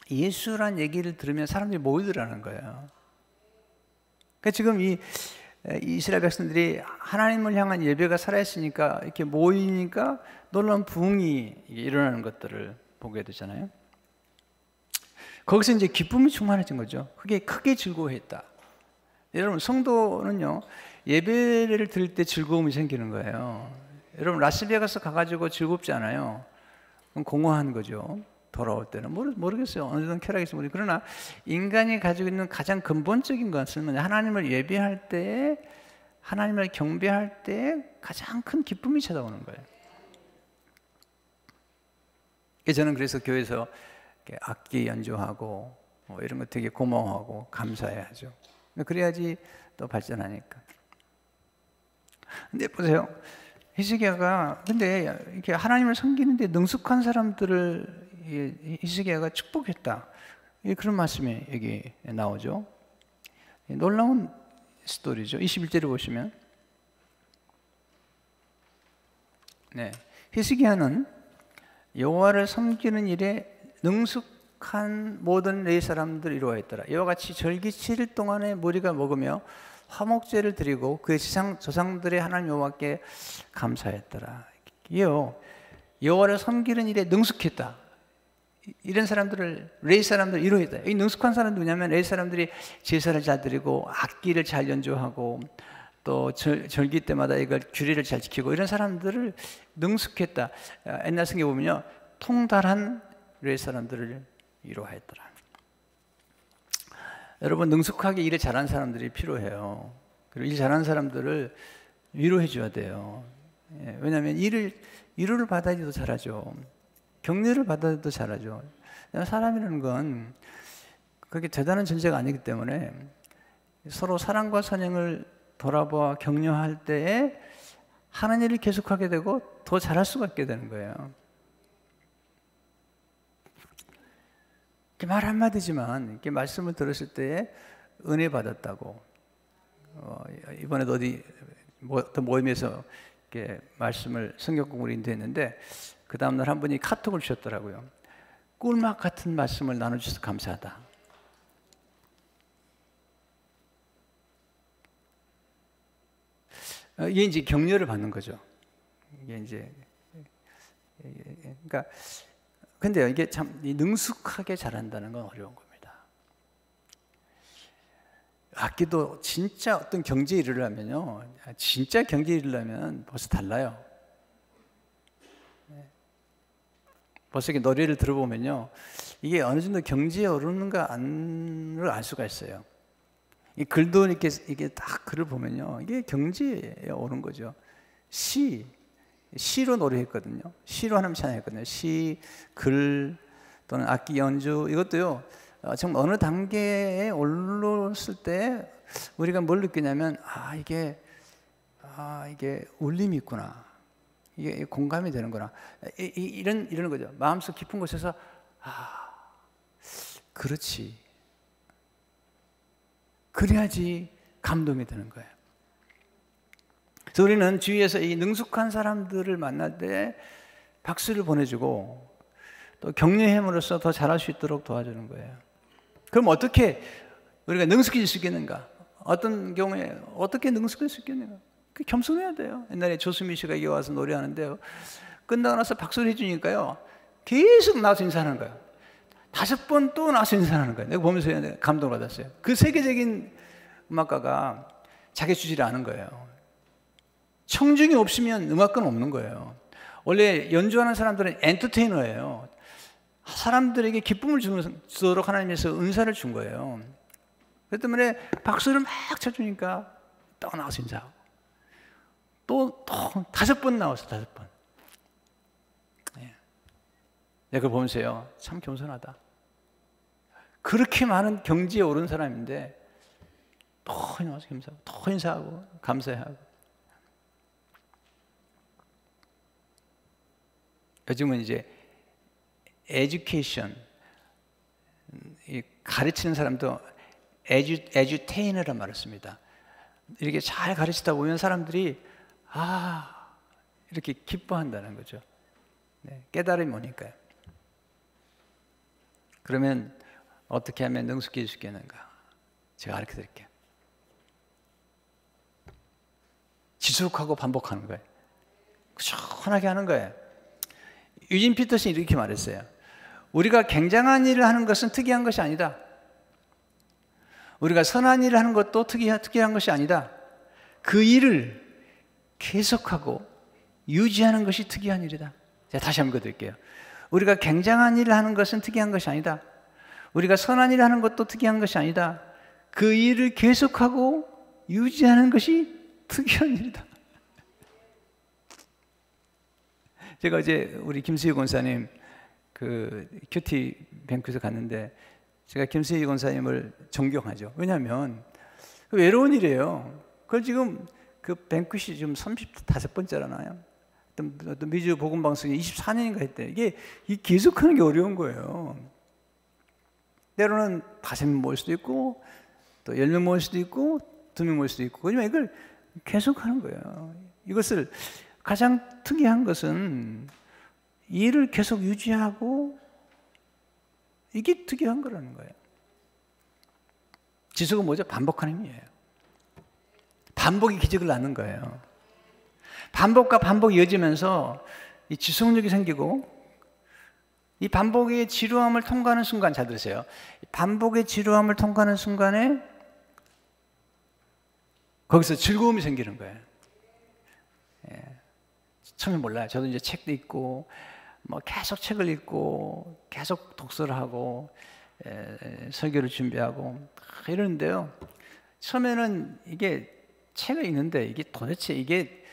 예수란 얘기를 들으면 사람들이 모이더라는 거예요. 그러니까 지금 이 이스라엘 백성들이 하나님을 향한 예배가 살아있으니까 이렇게 모이니까 놀라운 부흥이 일어나는 것들을 보게 되잖아요. 거기서 이제 기쁨이 충만해진 거죠. 크게 즐거워했다. 여러분, 성도는요, 예배를 드릴 때 즐거움이 생기는 거예요. 여러분, 라스베가스 가가지고 즐겁지 않아요. 공허한 거죠. 돌아올 때는 모르겠어요. 어느 정도 쾌락이 있으면. 그러나 인간이 가지고 있는 가장 근본적인 것은 하나님을 예배할 때, 하나님을 경배할 때 가장 큰 기쁨이 찾아오는 거예요. 저는 그래서 교회에서 악기 연주하고 이런 거 되게 고마워하고 감사해야죠. 그래야지 또 발전하니까. 근데 보세요. 히스기야가 근데 이렇게 하나님을 섬기는데 능숙한 사람들을 히스기야가 축복했다. 그런 말씀이 여기 나오죠. 놀라운 스토리죠. 21절을 보시면, 네, 히스기야는 여호와를 섬기는 일에 능숙한 모든 레위 사람들 이루어했더라. 이와 같이 절기 7일 동안에 무리가 먹으며 화목제를 드리고 그의 조상들의 하나님 여호와께 감사했더라. 이요, 여호와를 섬기는 일에 능숙했다. 이런 사람들을, 레위 사람들 이루어했다. 이 능숙한 사람들이 뭐냐면 레위 사람들이 제사를 잘 드리고 악기를 잘 연주하고 또 절기 때마다 이걸 규례를 잘 지키고 이런 사람들을 능숙했다. 옛날 성경에 보면요, 통달한 레위 사람들을 이루어했더라. 여러분, 능숙하게 일을 잘하는 사람들이 필요해요. 그리고 일 잘하는 사람들을 위로해 줘야 돼요. 왜냐하면 위로를 받아야지 잘하죠. 격려를 받아도 잘하죠. 사람이라는 건 그렇게 대단한 존재가 아니기 때문에 서로 사랑과 선행을 돌아보아 격려할 때에 하는 일을 계속하게 되고 더 잘할 수가 있게 되는 거예요. 말 한마디지만 이렇게 말씀을 들었을 때에 은혜 받았다고, 이번에도 어떤 모임에서 이렇게 말씀을 성경 공부를 인도했는데 그 다음날 한 분이 카톡을 주셨더라고요. 꿀맛 같은 말씀을 나눠주셔서 감사하다. 이게 이제 격려를 받는 거죠. 이게 이제, 그러니까, 근데요, 이게 참 능숙하게 잘한다는 건 어려운 겁니다. 악기도 진짜 어떤 경지에 이르려면요, 진짜 경지에 이르려면 벌써 달라요. 벌써 이렇게 노래를 들어보면요, 이게 어느 정도 경지에 오르는가 안을 알 수가 있어요. 이 글도 이게 딱 글을 보면요, 이게 경지에 오른 거죠. 시로 노래했거든요. 시로 하나님 찬양했거든요. 시, 글 또는 악기 연주, 이것도요, 정말 어느 단계에 올랐을 때 우리가 뭘 느끼냐면, 이게 울림이 있구나, 이게 공감이 되는구나, 이런 거죠. 마음속 깊은 곳에서 그렇지, 그래야지 감동이 되는 거예요. 그래서 우리는 주위에서 이 능숙한 사람들을 만날 때 박수를 보내주고 또 격려함으로써 더 잘할 수 있도록 도와주는 거예요. 그럼 어떻게 우리가 능숙해질 수 있겠는가? 어떤 경우에 어떻게 능숙할 수 있겠는가? 겸손해야 돼요. 옛날에 조수미 씨가 여기 와서 노래하는데요, 끝나고 나서 박수를 해주니까요, 계속 나와서 인사하는 거예요. 5번 또 나와서 인사하는 거예요. 내가 보면서 감동을 받았어요. 그 세계적인 음악가가 자기 주지를 않은 거예요. 청중이 없으면 음악가는 없는 거예요. 원래 연주하는 사람들은 엔터테이너예요. 사람들에게 기쁨을 주도록 하나님께서 은사를 준 거예요. 그렇기 때문에 박수를 막 쳐주니까 또 나와서 인사하고 또 5번 나와서 5번. 내가 그걸 보면서요, 참 겸손하다. 그렇게 많은 경지에 오른 사람인데 또 나와서 겸손하고 또 인사하고 감사하고. 요즘은 이제 에듀케이션, 가르치는 사람도 에듀테이너란 말을 씁니다. 이렇게 잘 가르치다 보면 사람들이 이렇게 기뻐한다는 거죠. 깨달음이 오니까요. 그러면 어떻게 하면 능숙해질 수 있겠는가? 제가 가르쳐 드릴게요. 지속하고 반복하는 거예요. 꾸준하게 하는 거예요. 유진 피터슨이 이렇게 말했어요. 우리가 굉장한 일을 하는 것은 특이한 것이 아니다. 우리가 선한 일을 하는 것도 특이한 것이 아니다. 그 일을 계속하고 유지하는 것이 특이한 일이다. 제가 다시 한번 드릴게요. 우리가 굉장한 일을 하는 것은 특이한 것이 아니다. 우리가 선한 일을 하는 것도 특이한 것이 아니다. 그 일을 계속하고 유지하는 것이 특이한 일이다. 제가 어제 우리 김수희 권사님 그 큐티 뱅크에서 갔는데 제가 김수희 권사님을 존경하죠. 왜냐하면 외로운 일이에요. 그걸 지금 그 뱅크시 지금 35번째라나요? 어떤 미주 복음 방송이 24년인가 했대. 이게 계속하는 게 어려운 거예요. 때로는 5명 모일 수도 있고 또 10명 모일 수도 있고 2명 모일 수도 있고. 그러지만 이걸 계속하는 거예요. 이것을 가장 특이한 것은 일을 계속 유지하고 이게 특이한 거라는 거예요. 지속은 뭐죠? 반복하는 힘이에요. 반복이 기적을 낳는 거예요. 반복과 반복이 이어지면서 이 지속력이 생기고 이 반복의 지루함을 통과하는 순간, 잘 들으세요. 반복의 지루함을 통과하는 순간에 거기서 즐거움이 생기는 거예요. 예. 처음에 몰라요. 저도 이제 책도 읽고 뭐 계속 책을 읽고 계속 독서를 하고 설교를 준비하고 이러는데요. 처음에는 이게 책을 읽는데 이게 도대체 이게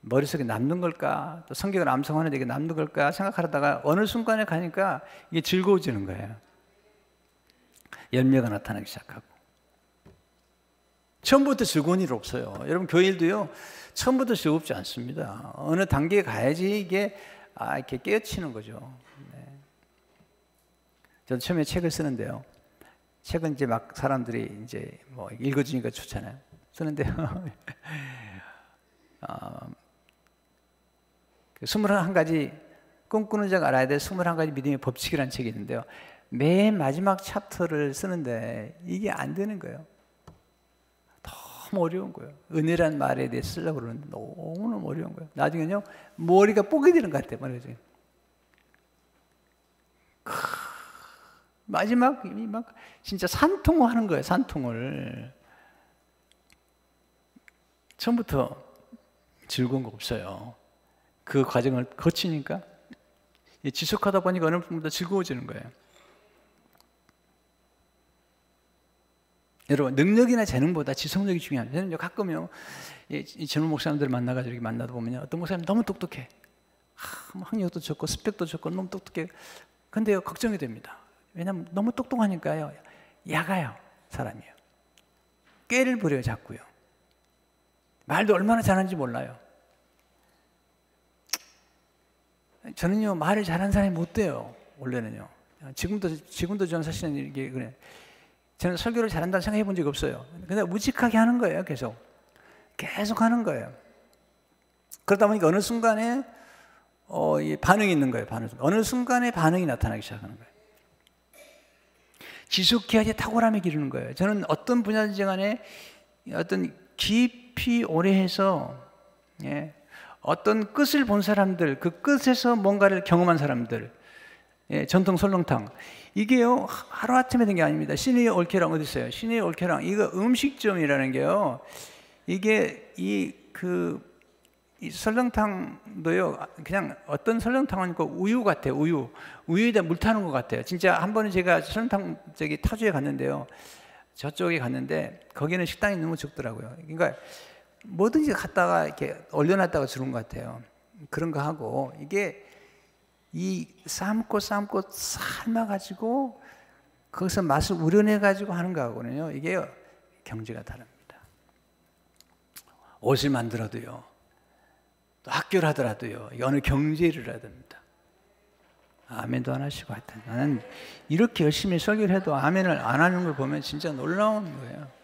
머릿속에 남는 걸까? 또 성경을 암송하는데 이게 남는 걸까? 생각하다가 어느 순간에 가니까 이게 즐거워지는 거예요. 열매가 나타나기 시작하고. 처음부터 즐거운 일 없어요. 여러분 교회 일도요. 처음부터 즐겁지 않습니다. 어느 단계에 가야지 이게 이렇게 깨어치는 거죠. 네. 저도 처음에 책을 쓰는데요. 책은 이제 막 사람들이 이제 뭐 읽어주니까 좋잖아요. 쓰는데요. 21가지 꿈꾸는 자가 알아야 될 21가지 믿음의 법칙이라는 책이 있는데요. 맨 마지막 챕터를 쓰는데 이게 안 되는 거예요. 너무 어려운 거예요. 은혜란 말에 대해 쓰려고 그러는데 너무너무 어려운 거예요. 나중에는요, 머리가 뽀개 되는 것 같아요. 말이죠. 마지막 막 진짜 산통을 하는 거예요. 산통을. 처음부터 즐거운 거 없어요. 그 과정을 거치니까 지속하다 보니까 어느 부분보다 즐거워지는 거예요. 여러분, 능력이나 재능보다 지속력이 중요합니다. 저는 가끔요, 이 젊은 목사님들 만나가지고 이렇게 만나다 보면요, 어떤 목사님 너무 똑똑해. 학력도 좋고 스펙도 좋고 너무 똑똑해. 근데요, 걱정이 됩니다. 왜냐하면 너무 똑똑하니까요, 야가요, 사람이요. 꾀를 부려요, 자꾸요. 말도 얼마나 잘하는지 몰라요. 저는요, 말을 잘하는 사람이 못 돼요, 원래는요. 지금도 저는 사실은 이게 그래. 저는 설교를 잘한다는 생각해 본 적이 없어요. 근데 무직하게 하는 거예요, 계속 하는 거예요. 그러다 보니까 어느 순간에 반응이 있는 거예요. 어느 순간에 반응이 나타나기 시작하는 거예요. 지속해야지 탁월함이 기르는 거예요. 저는 어떤 분야든지 간에 어떤 깊이 오래 해서 어떤 끝을 본 사람들, 그 끝에서 뭔가를 경험한 사람들, 전통 설렁탕, 이게요 하루아침에 된 게 아닙니다. 시내의 올케랑 어디 있어요? 시내의 올케랑, 이거 음식점이라는 게요, 이게 이 설렁탕도요, 그냥 어떤 설렁탕은 우유 같아요. 우유에다 물 타는 것 같아요. 진짜 한 번은 제가 설렁탕 타주에 갔는데요, 저쪽에 갔는데 거기는 식당이 너무 적더라고요. 그러니까 뭐든지 갖다가 이렇게 올려놨다가 주는 것 같아요. 그런 거 하고, 이게 이 삶고 삶아가지고 거기서 맛을 우려내가지고 하는 거하고는요, 이게 경지가 다릅니다. 옷을 만들어도요, 또 학교를 하더라도요, 어느 경제를 하답니다. 아멘도 안 하시고 하여튼 나는 이렇게 열심히 설교를 해도 아멘을 안 하는 걸 보면 진짜 놀라운 거예요.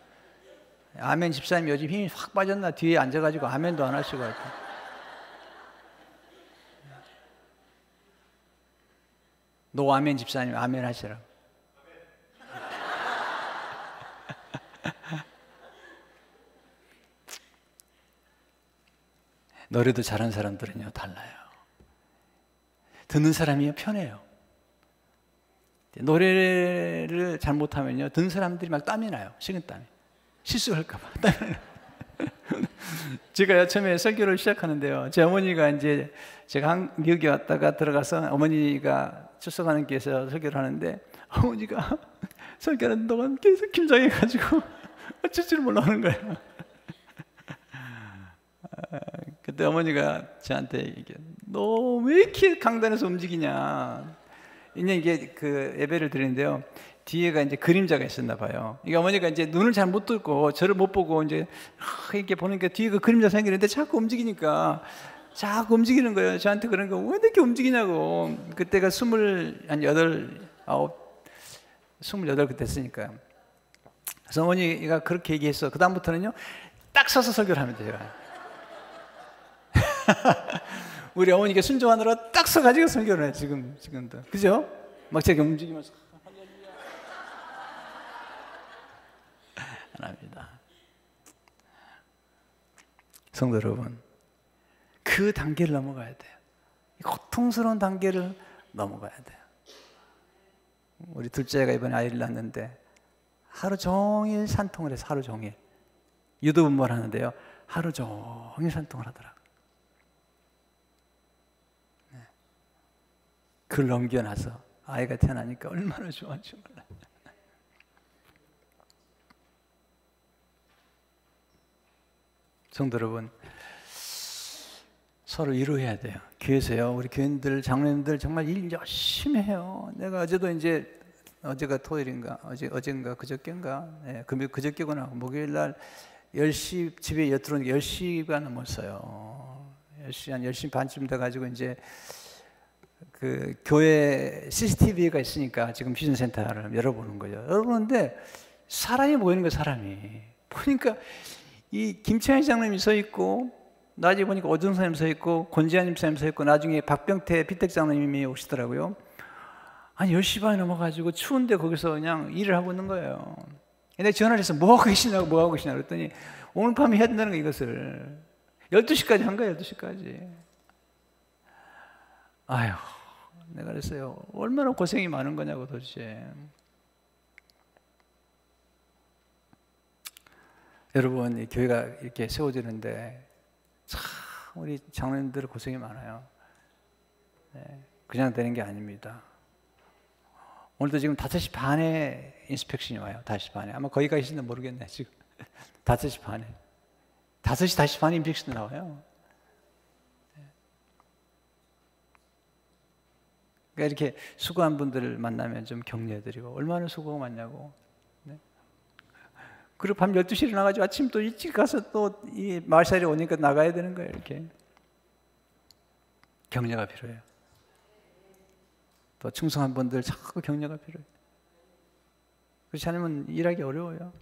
아멘 집사님 요즘 힘이 확 빠졌나, 뒤에 앉아가지고 아멘도 안 하시고 하여튼. 노 아멘 집사님 아멘 하시라고. 노래도 잘하는 사람들은요 달라요. 듣는 사람이 편해요. 노래를 잘못하면요 듣는 사람들이 막 땀이 나요. 식은땀이. 실수할까 봐 땀이 나요. 제가 처음에 설교를 시작하는데요, 제 어머니가 이제 제가 미국에 왔다가 들어가서 어머니가 출석하는 길에서 설교를 하는데 어머니가 설교하는 동안 계속 긴장해가지고 어쩔 줄 몰라 하는 거예요. 그때 어머니가 저한테 이게 너 왜 이렇게 강단에서 움직이냐. 이게 그 예배를 드리는데요, 뒤에가 이제 그림자가 있었나 봐요. 이게 어머니가 이제 눈을 잘 못 뜨고 저를 못 보고 이제 이렇게 보니까 뒤에 그 그림자 생기는데 자꾸 움직이니까 자꾸 움직이는 거예요. 저한테 그런 거 왜 이렇게 움직이냐고. 그때가 28 그때 했으니까. 그래서 어머니가 그렇게 얘기했어. 그 다음부터는요 딱 서서 설교를 하면 돼요. 우리 어머니가 순종하느라 딱 서가지고 설교를 해 지금도. 그죠? 막 저렇게 움직이면서 합니다. 성도 여러분, 그 단계를 넘어가야 돼요. 고통스러운 단계를 넘어가야 돼요. 우리 둘째가 이번에 아이를 낳았는데 하루 종일 산통을 해서 하루 종일 유도분모를 하는데요, 하루 종일 산통을 하더라고요. 네. 그걸 넘겨놔서 아이가 태어나니까 얼마나 좋아하는지 몰라요. 성도 여러분, 서로 위로해야 돼요. 교회에서요, 우리 교인들, 장로님들 정말 일 열심히 해요. 내가 어제도 이제 어제가 토요일인가, 어젠가 그저께인가, 네, 그저께구나. 목요일 날 10시 집에 들어오는 게 10시가 넘었어요. 10시 한 10시 반쯤 돼가지고 이제 그 교회 CCTV가 있으니까 지금 퓨전센터를 열어보는 거죠. 열어보는데 사람이 모이는 거예요. 사람이 보니까 이 김창희 장로님이 서 있고, 나중에 보니까 오정 선생님 서 있고, 권지아님 선생님 서 있고, 나중에 박병태 피택 장로님이 오시더라고요. 아니 10시 반에 넘어가지고 추운데 거기서 그냥 일을 하고 있는 거예요. 근데 전화를 해서 뭐 하고 계시냐고, 뭐 하고 계시냐고 그랬더니 오늘 밤에 해야 된다는 거, 이것을 12시까지 한 거예요. 12시까지. 아휴, 내가 그랬어요. 얼마나 고생이 많은 거냐고 도대체. 여러분, 이 교회가 이렇게 세워지는데 참 우리 장로님들 고생이 많아요. 네, 그냥 되는 게 아닙니다. 오늘도 지금 5시 반에 인스펙션이 와요. 5시 반에. 아마 거기 가시는지 모르겠네 지금. 5시 반에. 5시 반에 인스펙션이 나와요. 그러니까 이렇게 수고한 분들을 만나면 좀 격려해드리고, 얼마나 수고가 많냐고. 네. 그리고 밤 12시에 일어나가지고 아침 또 일찍 가서 또 이 말살이 오니까 나가야 되는 거예요. 이렇게. 격려가 필요해요. 또 충성한 분들 자꾸 격려가 필요해요. 그렇지 않으면 일하기 어려워요.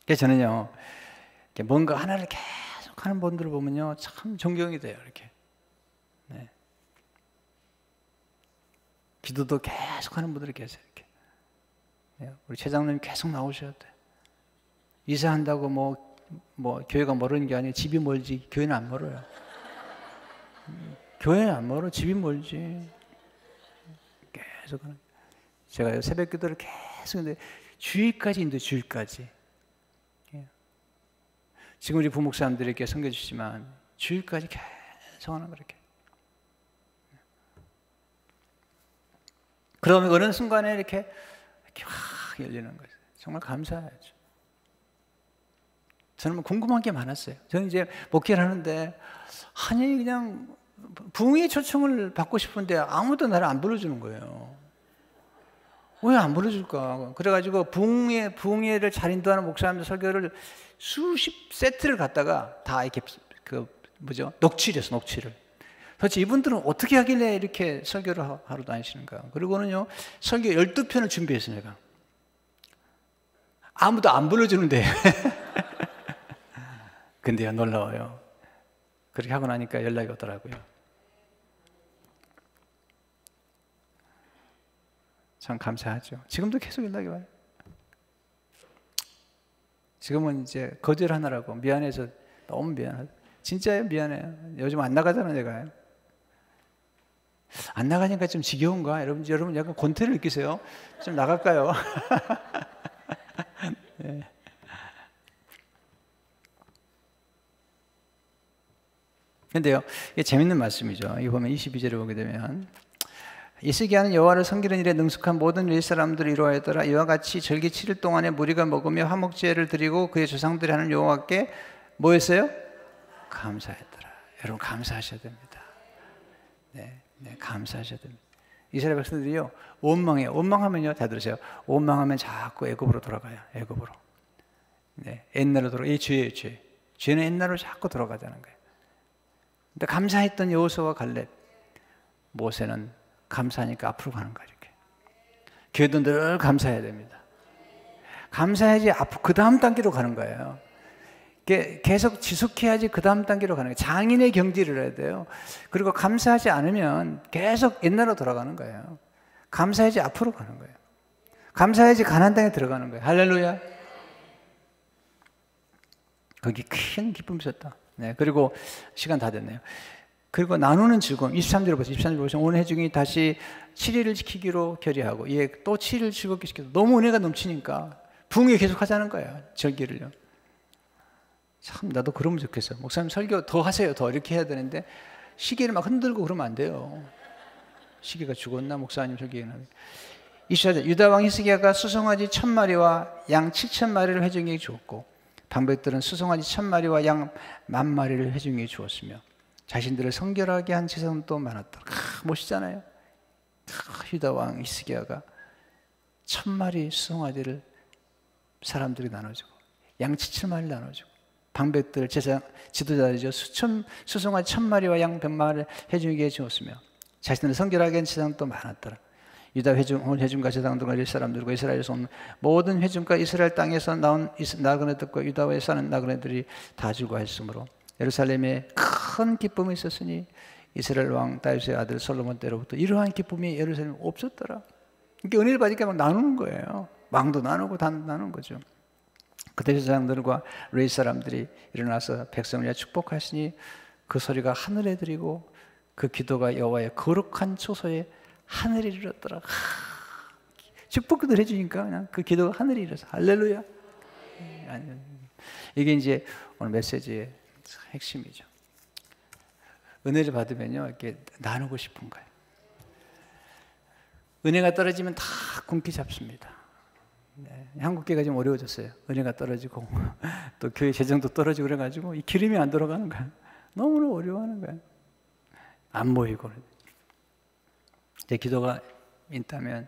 그래서 저는요, 뭔가 하나를 계속 하는 분들을 보면요, 참 존경이 돼요. 이렇게. 네. 기도도 계속 하는 분들이 계세요. 이렇게. 네. 우리 최장로님 계속 나오셔야 돼. 이사한다고 뭐 교회가 멀은 게 아니에요. 집이 멀지. 교회는 안 멀어요. 교회는 안 멀어. 집이 멀지. 계속 하는. 제가 새벽 기도를 계속 했는데 주일까지 인도 주일까지. 지금 우리 부목사님들에게 섬겨주시지만 주일까지 계속 하는 거 이렇게. 그러면 어느 순간에 이렇게 확 열리는 거예요. 정말 감사하죠. 저는 궁금한 게 많았어요. 저는 이제 목회를 하는데 아니 그냥 부흥의 초청을 받고 싶은데 아무도 나를 안 불러주는 거예요. 왜 안 불러줄까? 그래가지고 부흥회를 잘 인도하는 목사님들 설교를 수십 세트를 갖다가 다 이렇게 녹취했어, 녹취를. 도대체 이분들은 어떻게 하길래 이렇게 설교를 하러 다니시는가? 그리고는요, 설교 12편을 준비했어요, 내가. 아무도 안 불러주는데. 근데요, 놀라워요. 그렇게 하고 나니까 연락이 오더라고요. 참 감사하죠. 지금도 계속 연락이 와요. 지금은 이제 거절하느라고 미안해서 너무 미안하다. 진짜요? 미안해요. 요즘 안 나가잖아 내가. 안 나가니까 좀 지겨운가? 여러분 약간 권태를 느끼세요? 좀 나갈까요? 네. 근데요, 이게 재밌는 말씀이죠. 이거 보면 22절에 보게 되면 이스기야는 여호와를 섬기는 일에 능숙한 모든 이스라엘 사람들을 이루하였더라. 이와 같이 절기 7일 동안에 무리가 먹으며 화목제를 드리고 그의 조상들이 하는 여호와께 뭐 했어요? 감사했더라. 여러분 감사하셔야 됩니다. 네, 감사하셔야 됩니다. 이스라엘 백성들이요 원망해요. 원망하면요, 다 들으세요. 원망하면 자꾸 애굽으로 돌아가요. 애굽으로. 네, 옛날로 돌아. 이 죄예요, 죄. 죄는 옛날로 자꾸 돌아가자는 거예요. 근데 감사했던 여호수아와 갈렙, 모세는 감사하니까 앞으로 가는 거예요. 이렇게. 교회도 늘 감사해야 됩니다. 감사해야지 앞으로 그 다음 단계로 가는 거예요. 계속 지속해야지 그 다음 단계로 가는 거예요. 장인의 경지를 해야 돼요. 그리고 감사하지 않으면 계속 옛날로 돌아가는 거예요. 감사해야지 앞으로 가는 거예요. 감사해야지 가나안 땅에 들어가는 거예요. 할렐루야. 거기 큰 기쁨이 있었다. 네, 그리고 시간 다 됐네요. 그리고 나누는 즐거움. 23절을 보세요. 23절 보시면 오늘 회중이 다시 7일을 지키기로 결의하고 또 7일 즐겁게 지켜서 너무 은혜가 넘치니까 부흥이 계속 하자는 거예요. 절기를요. 참 나도 그러면 좋겠어. 목사님 설교 더 하세요. 더 이렇게 해야 되는데 시계를 막 흔들고 그러면 안 돼요. 시계가 죽었나 목사님 설교에는. 24절 유다 왕 히스기야가 수송아지 1000마리와 양 7000마리를 회중에게 주었고 방백들은 수송아지 1000마리와 양 10,000마리를 회중에게 주었으며 자신들을 성결하게 한 제사장도 많았다. 멋있잖아요. 유다 왕 히스기야가 1000마리 수송아지를 사람들이 나눠주고 양 7000마리를 나눠주고 방백들 제사 지도자들이죠. 수송아지 1000마리와 양 100마리를 회중에게 주었으며 자신들을 성결하게 한 제사장도 많았더라. 유다 회중과 제사장들과 이스라엘 사람들과 이스라엘에서 온 모든 회중과 이스라엘 땅에서 나온 나그네들과 유다에 사는 나그네들이 다 즐거워했으므로 예루살렘에 큰 기쁨이 있었으니 이스라엘 왕 다윗의 아들 솔로몬 때로부터 이러한 기쁨이 예루살렘에 없었더라. 이게 은혜를 받으니까 막 나누는 거예요. 왕도 나누고 다 나누는 거죠. 그때 제사장들과 레위 사람들이 일어나서 백성을 위하여 축복하시니 그 소리가 하늘에 들리고 그 기도가 여호와의 거룩한 초소에 하늘에 이르렀더라. 축복을 해주니까 그냥 그 기도가 하늘에 이르러서 할렐루야. 이게 이제 오늘 메시지의 핵심이죠. 은혜를 받으면요 이렇게 나누고 싶은 거예요. 은혜가 떨어지면 다 굶기 잡습니다. 네, 한국교회가 좀 어려워졌어요. 은혜가 떨어지고 또 교회 재정도 떨어지고 그래가지고 이 기름이 안 돌아가는 거예요. 너무너무 어려워하는 거예요. 안 모이고. 제 기도가 있다면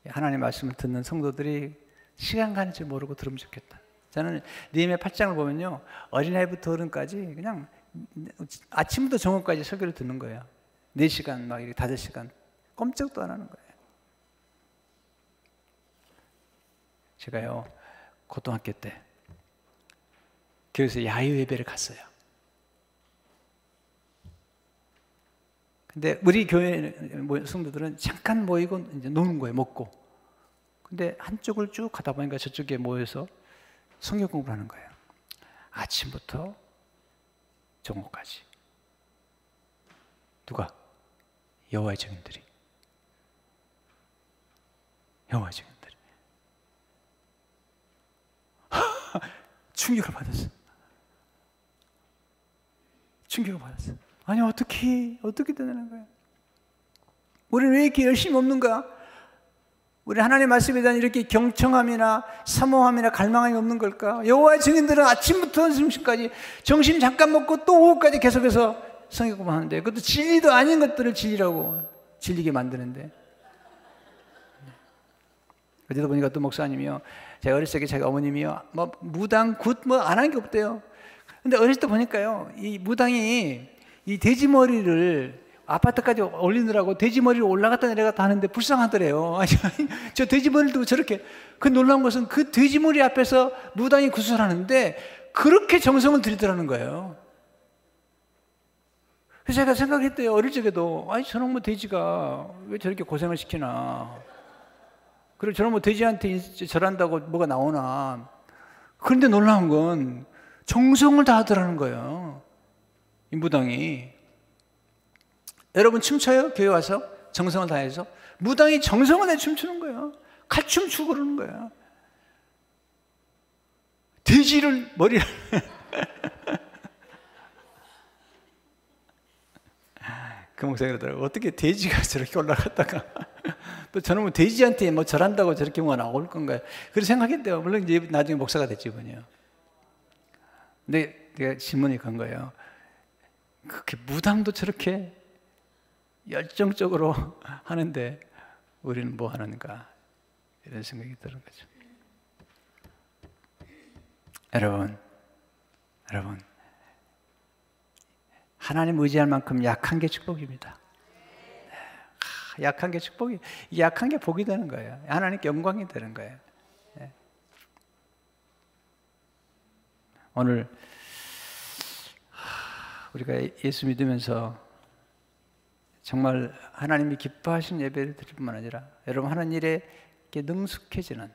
하나님의 말씀을 듣는 성도들이 시간 가는 줄 모르고 들으면 좋겠다. 저는 느헤미야 8장을 보면요 어린아이부터 어른까지 그냥 아침부터 저녁까지 설교를 듣는 거예요. 4시간 막 이렇게 5시간 꼼짝도 안 하는 거예요. 제가요 고등학교 때 교회에서 야유 예배를 갔어요. 근데 우리 교회 성도들은 잠깐 모이고 이제 노는 거예요. 먹고. 근데 한쪽을 쭉 가다 보니까 저쪽에 모여서 성경 공부를 하는 거예요. 아침부터 정오까지. 누가? 여호와의 증인들이. 여호와의 증인들이. 충격을 받았어. 충격을 받았어. 아니 어떻게 되는 거야? 우리는 왜 이렇게 열심히 없는 거야? 우리 하나님의 말씀에 대한 이렇게 경청함이나 사모함이나 갈망함이 없는 걸까? 여호와의 증인들은 아침부터 점심까지 점심 잠깐 먹고 또 오후까지 계속해서 성경 공부하는데 그것도 진리도 아닌 것들을 진리라고 진리게 만드는데 어디다 보니까 또 목사님이요 제가 어렸을 때 제가 어머님이요 뭐 무당 굿 뭐 안 한 게 없대요. 근데 어렸을 때 보니까요 이 무당이 이 돼지 머리를 아파트까지 올리느라고 돼지 머리를 올라갔다 내려갔다 하는데 불쌍하더래요. 저 돼지 머리를 두고 저렇게. 그 놀라운 것은 그 돼지 머리 앞에서 무당이 구슬하는데 그렇게 정성을 들이더라는 거예요. 그래서 제가 생각했대요. 어릴 적에도 아니 저런 뭐 돼지가 왜 저렇게 고생을 시키나. 그리고 저런 뭐 돼지한테 절한다고 뭐가 나오나. 그런데 놀라운 건 정성을 다하더라는 거예요. 이 무당이. 여러분 춤춰요? 교회 와서 정성을 다해서? 무당이 정성을 다해 춤추는 거예요. 칼춤 추고 그러는 거예요. 돼지를 머리를 그 목사가 그러더라고요. 어떻게 돼지가 저렇게 올라갔다가 또 저놈은 돼지한테 뭐 절한다고 저렇게 뭐가 나올 건가요? 그렇게 생각했대요. 물론 이제 나중에 목사가 됐지 번이요. 근데 내가 질문이 건 거예요. 그렇게 무당도 저렇게 열정적으로 하는데 우리는 뭐 하는가? 이런 생각이 드는 거죠. 여러분, 하나님 의지할 만큼 약한 게 축복입니다. 약한 게 축복이, 약한 게 복이 되는 거예요. 하나님께 영광이 되는 거예요. 오늘 우리가 예수 믿으면서 정말 하나님이 기뻐하신 예배를 드릴 뿐만 아니라 여러분 하는 일에 능숙해지는,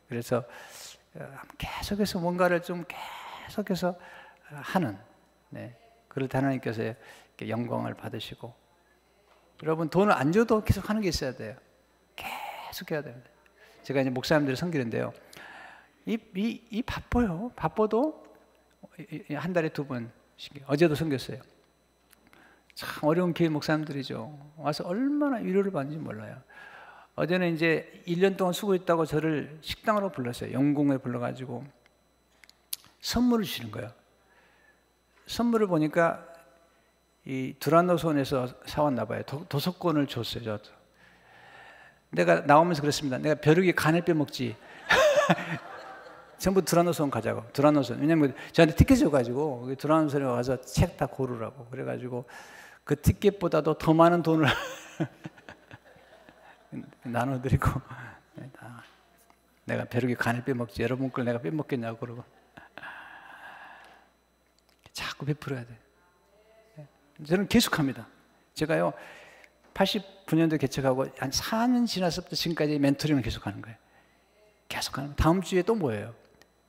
그래서 계속해서 뭔가를 좀 계속해서 하는, 그럴 때 하나님께서 영광을 받으시고, 여러분 돈을 안 줘도 계속 하는 게 있어야 돼요. 계속 해야 됩니다. 제가 이제 목사님들이 섬기는데요. 이 바빠요. 바빠도 한 달에 2번, 어제도 섬겼어요. 참 어려운 교회 목사님들이죠. 와서 얼마나 위로를 받는지 몰라요. 어제는 이제 1년 동안 수고했다고 저를 식당으로 불렀어요. 영공에 불러가지고 선물을 주시는 거예요. 선물을 보니까 이 두란노손에서 사왔나 봐요. 도서권을 줬어요. 저도. 내가 나오면서 그랬습니다. 내가 벼룩이 간을 빼먹지. 전부 두란노손 가자고. 두란노손. 왜냐면 저한테 티켓 줘가지고 두란노손에 와서 책 다 고르라고. 그래가지고 그 티켓보다도 더 많은 돈을 나눠드리고, 내가 벼룩이 간을 빼먹지 여러분 걸 내가 빼먹겠냐고 그러고 자꾸 베풀어야 돼. 저는 계속합니다. 제가요 89년도 개척하고 한 4년 지났을부터 지금까지 멘토링을 계속하는 거예요. 계속하는 거예요. 다음 주에 또 뭐예요?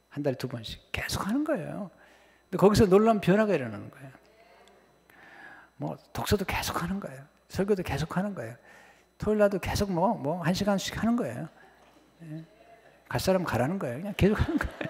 한 달에 2번씩 계속하는 거예요. 근데 거기서 놀라운 변화가 일어나는 거예요. 뭐 독서도 계속하는 거예요. 설교도 계속하는 거예요. 토요일날도 계속 뭐 1시간씩 하는 거예요. 갈 사람 가라는 거예요. 그냥 계속 하는 거예요.